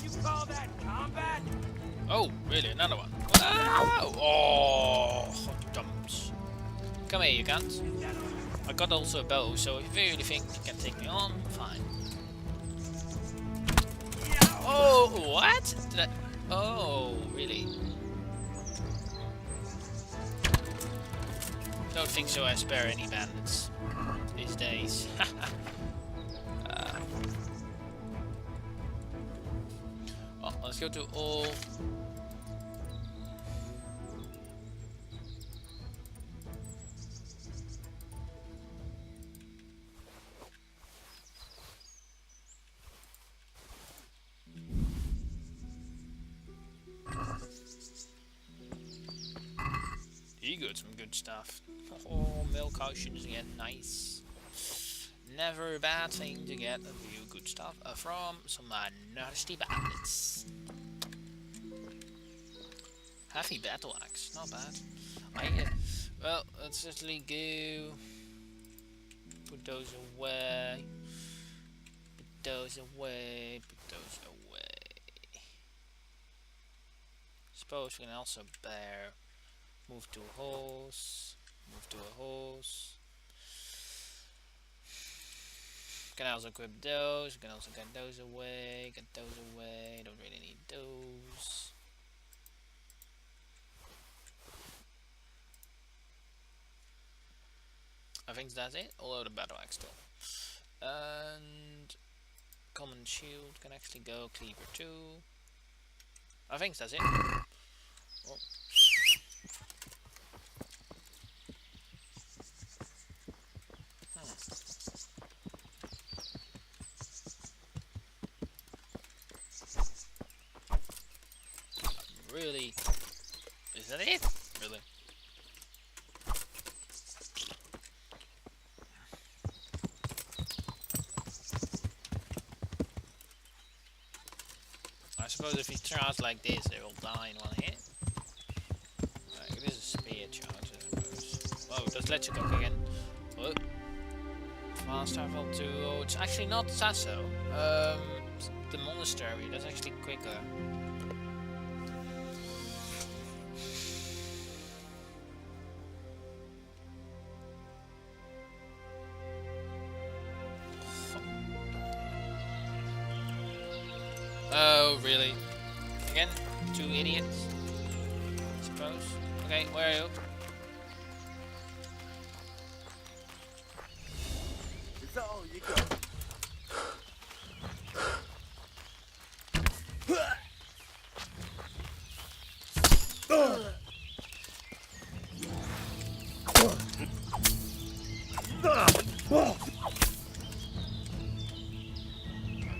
You call that combat? Oh, really? Another one? Wow! Oh, hot dumps. Come here, you cunt. I got also a bow, so if you really think you can take me on, fine. Oh, what? Did I... Oh, really? Don't think so. I spare any bandits these days. Well, let's go to all. He got some good stuff. Oh, milk potions again, nice. Never a bad thing to get a few good stuff from some nasty bandits. Heavy battle axe, not bad. Well, let's certainly go. Put those away. Put those away. Put those away. Suppose we can also bear. Move to a horse. Move to a horse. Can also equip those. We can also get those away. Get those away. Don't really need those. I think that's it. Although the battle axe still. And common shield can actually go. Cleaver too. I think that's it. Oh. Really? Is that it? Really? I suppose if he charges like this, they will die in one hit. Like, this is a spear charge, I suppose. Whoa, does let you cook again. Whoa. Fast travel to... Oh, it's actually not Sasso. The monastery, that's actually quicker. Oh, really? Again? 2 idiots? I suppose. Okay, where are you? Is that all you got?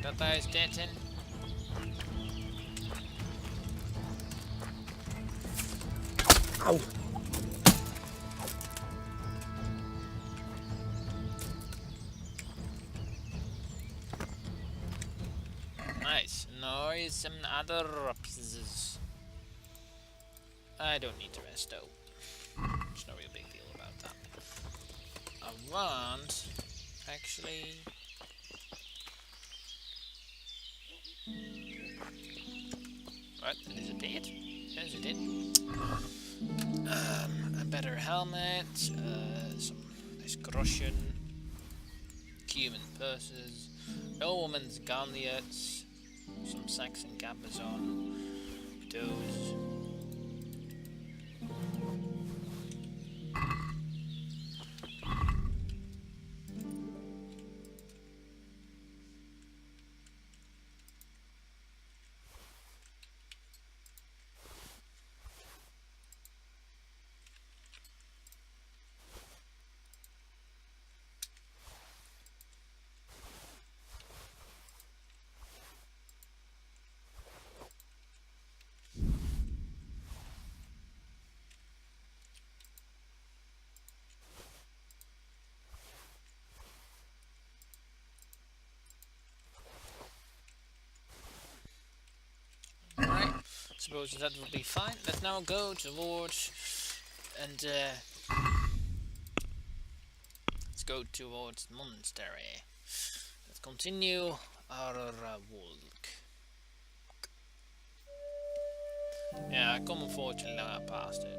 That guy is dead then. Ow. Nice. Now is some other pieces. I don't need to rest though. There's no real big deal about that. I want actually. What? It disappeared? Yes, it did. A better helmet, some nice groschen, human purses, no woman's gauntlets, some Saxon gabazon, those. Suppose that will be fine. Let's now go towards and let's go towards the monastery. Let's continue our walk. Yeah, I come unfortunately past it.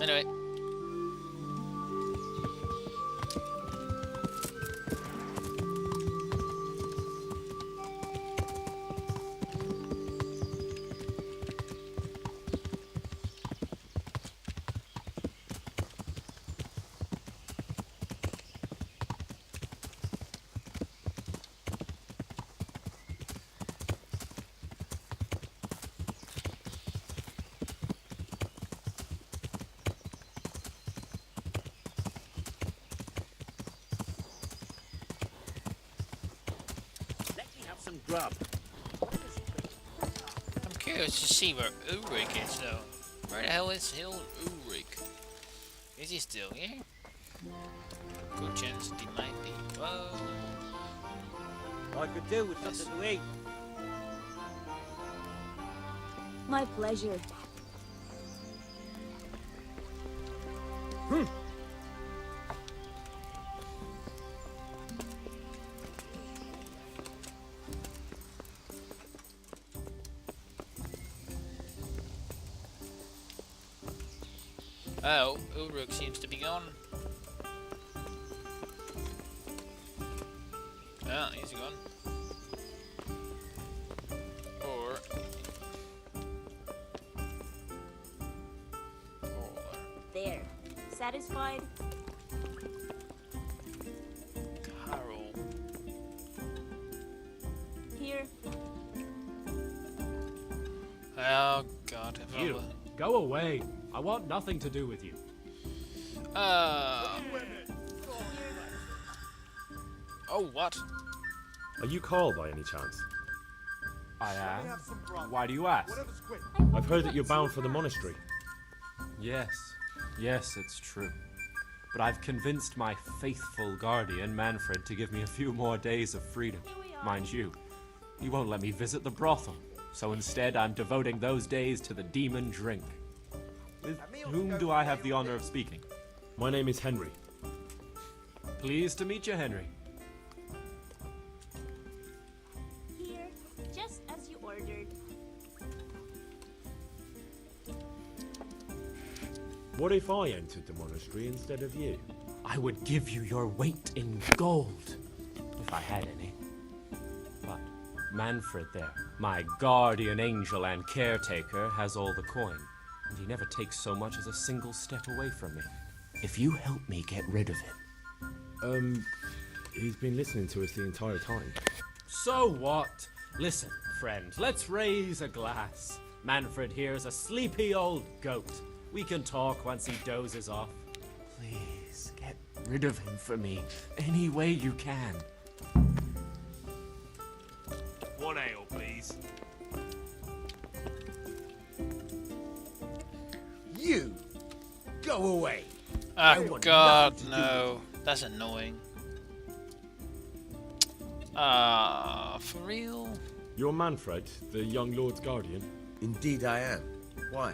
Anyway. Some grub. I'm curious to see where Ulrich is though. Where the hell is Ulrich? Is he still here? Good chance that he might be. Whoa. I could do with something to eat. My pleasure. Oh, Ulrich seems to be gone. Ah, he's gone. Or There. Satisfied? Carol. Here. Oh God. You, go away. I want nothing to do with you. Oh, what? Are you Carl by any chance? I am. Why do you ask? I've heard that you're bound for the monastery. Yes, it's true. But I've convinced my faithful guardian, Manfred, to give me a few more days of freedom. Mind you, he won't let me visit the brothel. So instead, I'm devoting those days to the demon drink. With whom do I have the honor of speaking? My name is Henry. Pleased to meet you, Henry. Here, just as you ordered. What if I entered the monastery instead of you? I would give you your weight in gold, if I had any. But Manfred there, my guardian angel and caretaker, has all the coin, and he never takes so much as a single step away from me. If you help me get rid of him... He's been listening to us the entire time. So what? Listen, friend, let's raise a glass. Manfred here's a sleepy old goat. We can talk once he dozes off. Please, get rid of him for me, any way you can. One ale, please. You! Go away! Oh god, no. That's annoying. For real? You're Manfred, the young lord's guardian? Indeed I am. Why?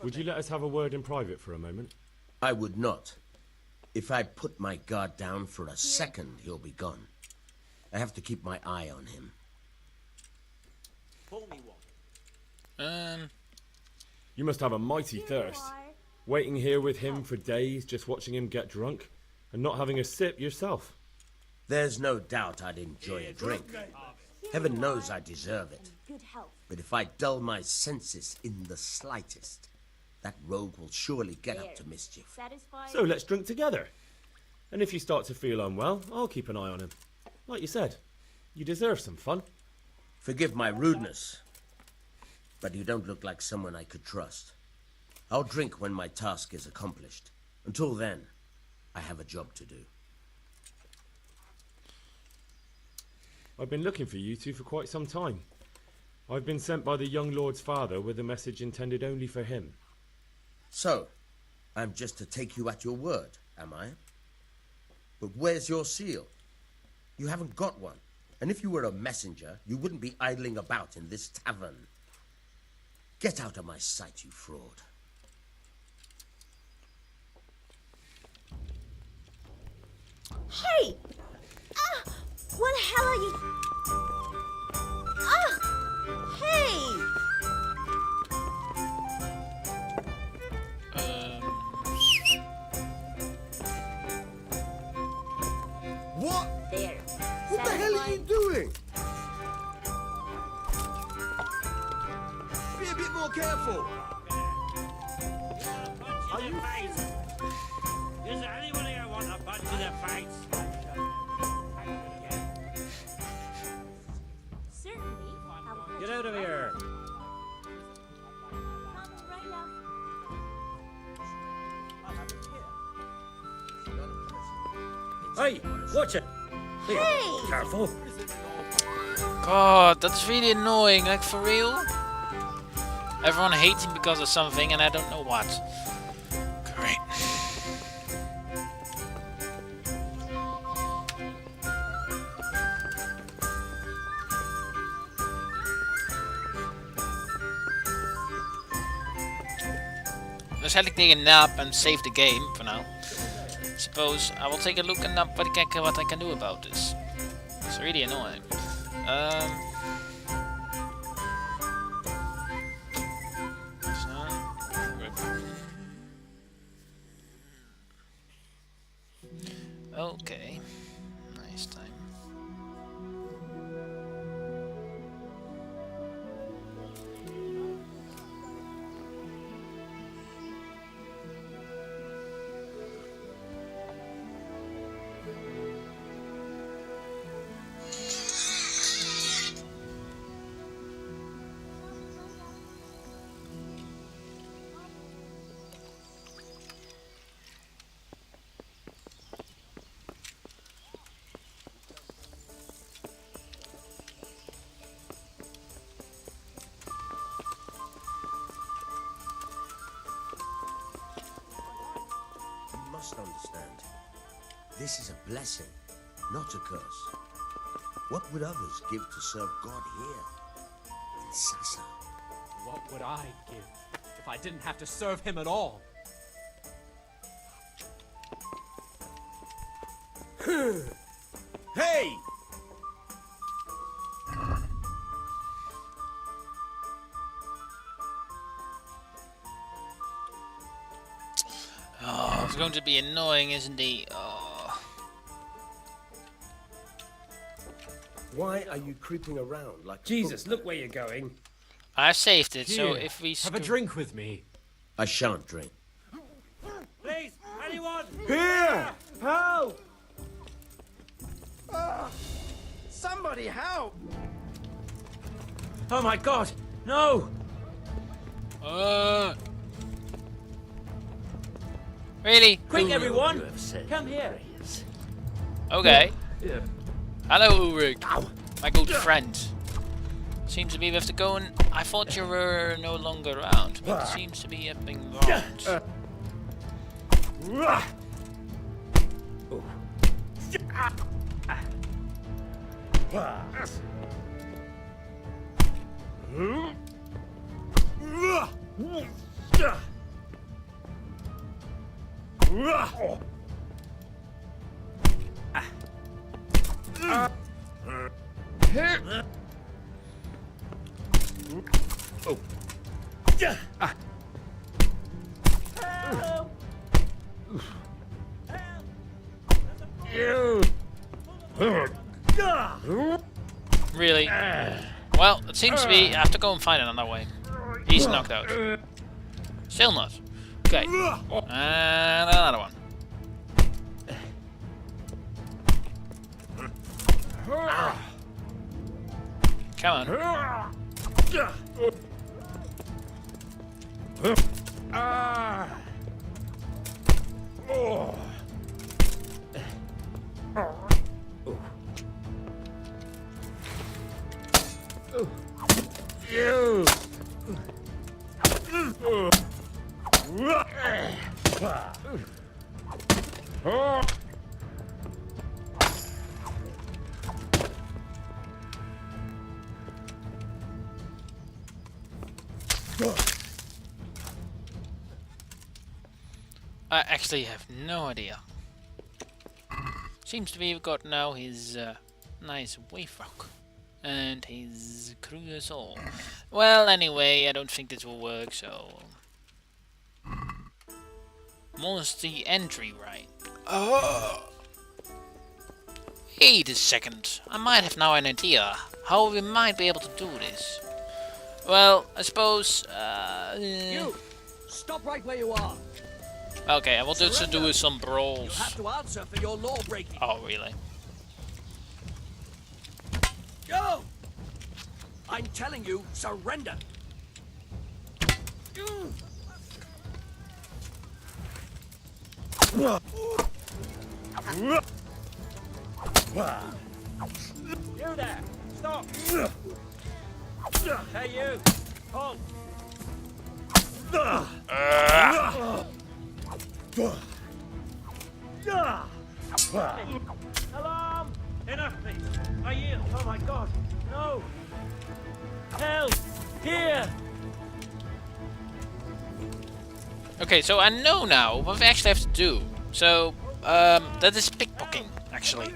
Would you let us have a word in private for a moment? I would not. If I put my guard down for a second, he'll be gone. I have to keep my eye on him. Pull me one. You must have a mighty thirst. Waiting here with him for days, just watching him get drunk, and not having a sip yourself. There's no doubt I'd enjoy a drink. Heaven knows I deserve it. But if I dull my senses in the slightest, that rogue will surely get up to mischief. So let's drink together. And if you start to feel unwell, I'll keep an eye on him. Like you said, you deserve some fun. Forgive my rudeness, but you don't look like someone I could trust. I'll drink when my task is accomplished. Until then, I have a job to do. I've been looking for you two for quite some time. I've been sent by the young lord's father with a message intended only for him. So, I'm just to take you at your word, am I? But where's your seal? You haven't got one. And if you were a messenger, you wouldn't be idling about in this tavern. Get out of my sight, you fraud. Hey! What the hell are you... Hey! What? There. What the hell are you doing? Be a bit more careful. Are you face? Is there anybody I want a punch in the face? Certainly. Get out of here. Hey, watch it. Here, Hey! careful. God, that's really annoying, like for real? Everyone hates him because of something and I don't know what. Great. Dus eigenlijk tegen nap and save the game for now. Suppose I will take a look and what I can do about this. It's really annoying. Okay. Nice time. Understand. This is a blessing, not a curse. What would others give to serve God here in Sassa? What would I give if I didn't have to serve him at all? Hey! Oh, it's going to be annoying, isn't he? Oh. Why are you creeping around like Jesus, look where you're going. I've saved it, so Here, if we have a drink with me. I shan't drink. Please, anyone! Here! Help! Somebody help! Oh my God, no! Really? Quick, everyone! Come here. Okay. Hello, Ulrich. My good friend. Seems to be we have to go and... I thought you were no longer around, but it seems to be happening wrong. Really? Well, it seems to be I have to go and find another way. He's knocked out. Still not. Okay. And another one. Come on. I actually have no idea. Seems to be we've got now his nice wave rock and his cruiser. Well, anyway, I don't think this will work, so... Monastery entry, right? Oh! Wait a second. I might have now an idea how we might be able to do this. Well, I suppose... You! Stop right where you are! Okay, I will just do some brawls. You have to answer for your law breaking. Oh, really? Go! I'm telling you, surrender! You there! Stop! Hey you! Hold! Alarm! Enough, please! I yield! Oh my God! No! Help! Here! Okay, so I know now what we actually have to do. So, that is pickpocketing, actually.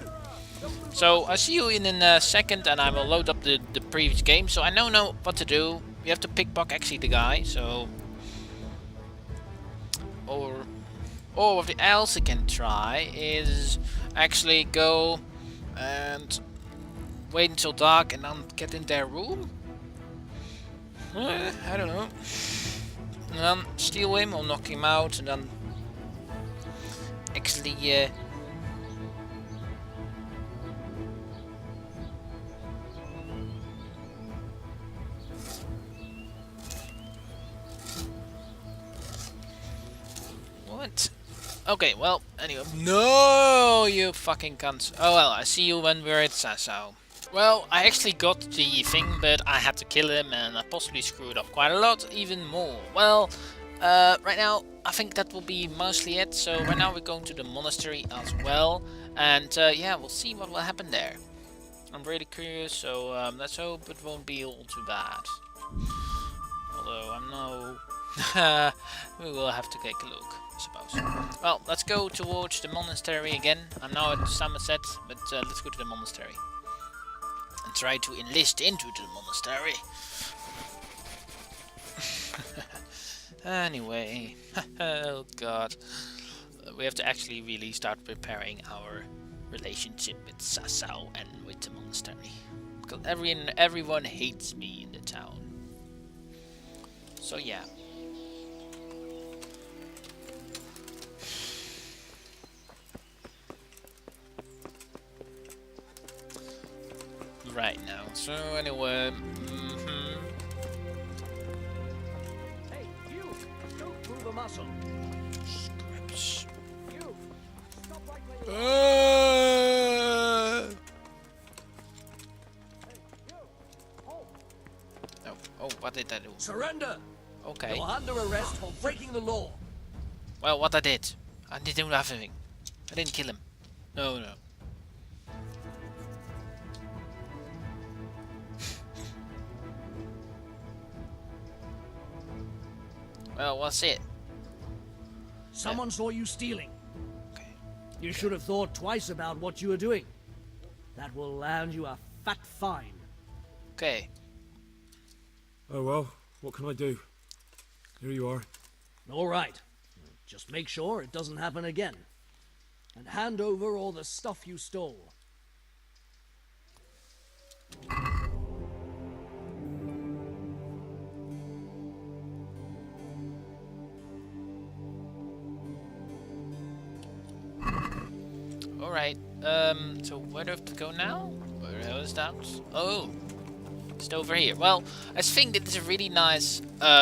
So, I'll see you in a second and I will load up the previous game. So, I know what to do. We have to pickpocket actually the guy, so... Or what else I can try is actually go and wait until dark and then get in their room? I don't know. And then steal him or knock him out and then actually what? Okay, well, anyway. No, you fucking cunts. Oh well, I see you when we're at Sasau. Well, I actually got the thing, but I had to kill him and I possibly screwed up quite a lot, even more. Well, right now, I think that will be mostly it. So right now we're going to the monastery as well. And yeah, we'll see what will happen there. I'm really curious, so let's hope it won't be all too bad. Although, I'm no... we will have to take a look. suppose. Well, let's go towards the monastery again. I'm now at Somerset, but let's go to the monastery. And try to enlist into the monastery. Anyway, oh god. We have to actually really start preparing our relationship with Sasau and with the monastery. Because everyone hates me in the town. So yeah. Right now. So anyway, Hey, you! Don't move a muscle. Scripts. You! Stop right where you are. Oh, what did I do? Surrender! Okay. You're under arrest for breaking the law. Well, what I did do nothing. I didn't kill him. No. Well, what's it? Someone saw you stealing. You should have thought twice about what you were doing. That will land you a fat fine. Okay. Oh well, what can I do? Here you are. All right. Just make sure it doesn't happen again. And hand over all the stuff you stole. Alright, so where do I have to go now? Where the hell is that? Oh, it's over here. Well, I think this is a really nice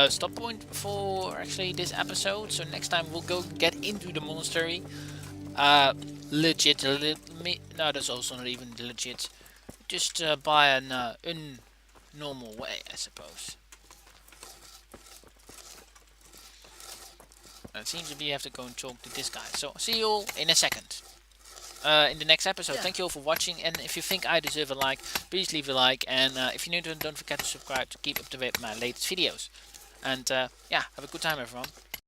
stop point for actually this episode. So next time we'll go get into the monastery. No, that's also not even legit. Just by an normal way, I suppose. It seems to be I have to go and talk to this guy. So see you all in a second. In the next episode. Thank you all for watching, and if you think I deserve a like, please leave a like, and if you're new to it, don't forget to subscribe to keep up to date with my latest videos. And yeah, have a good time everyone.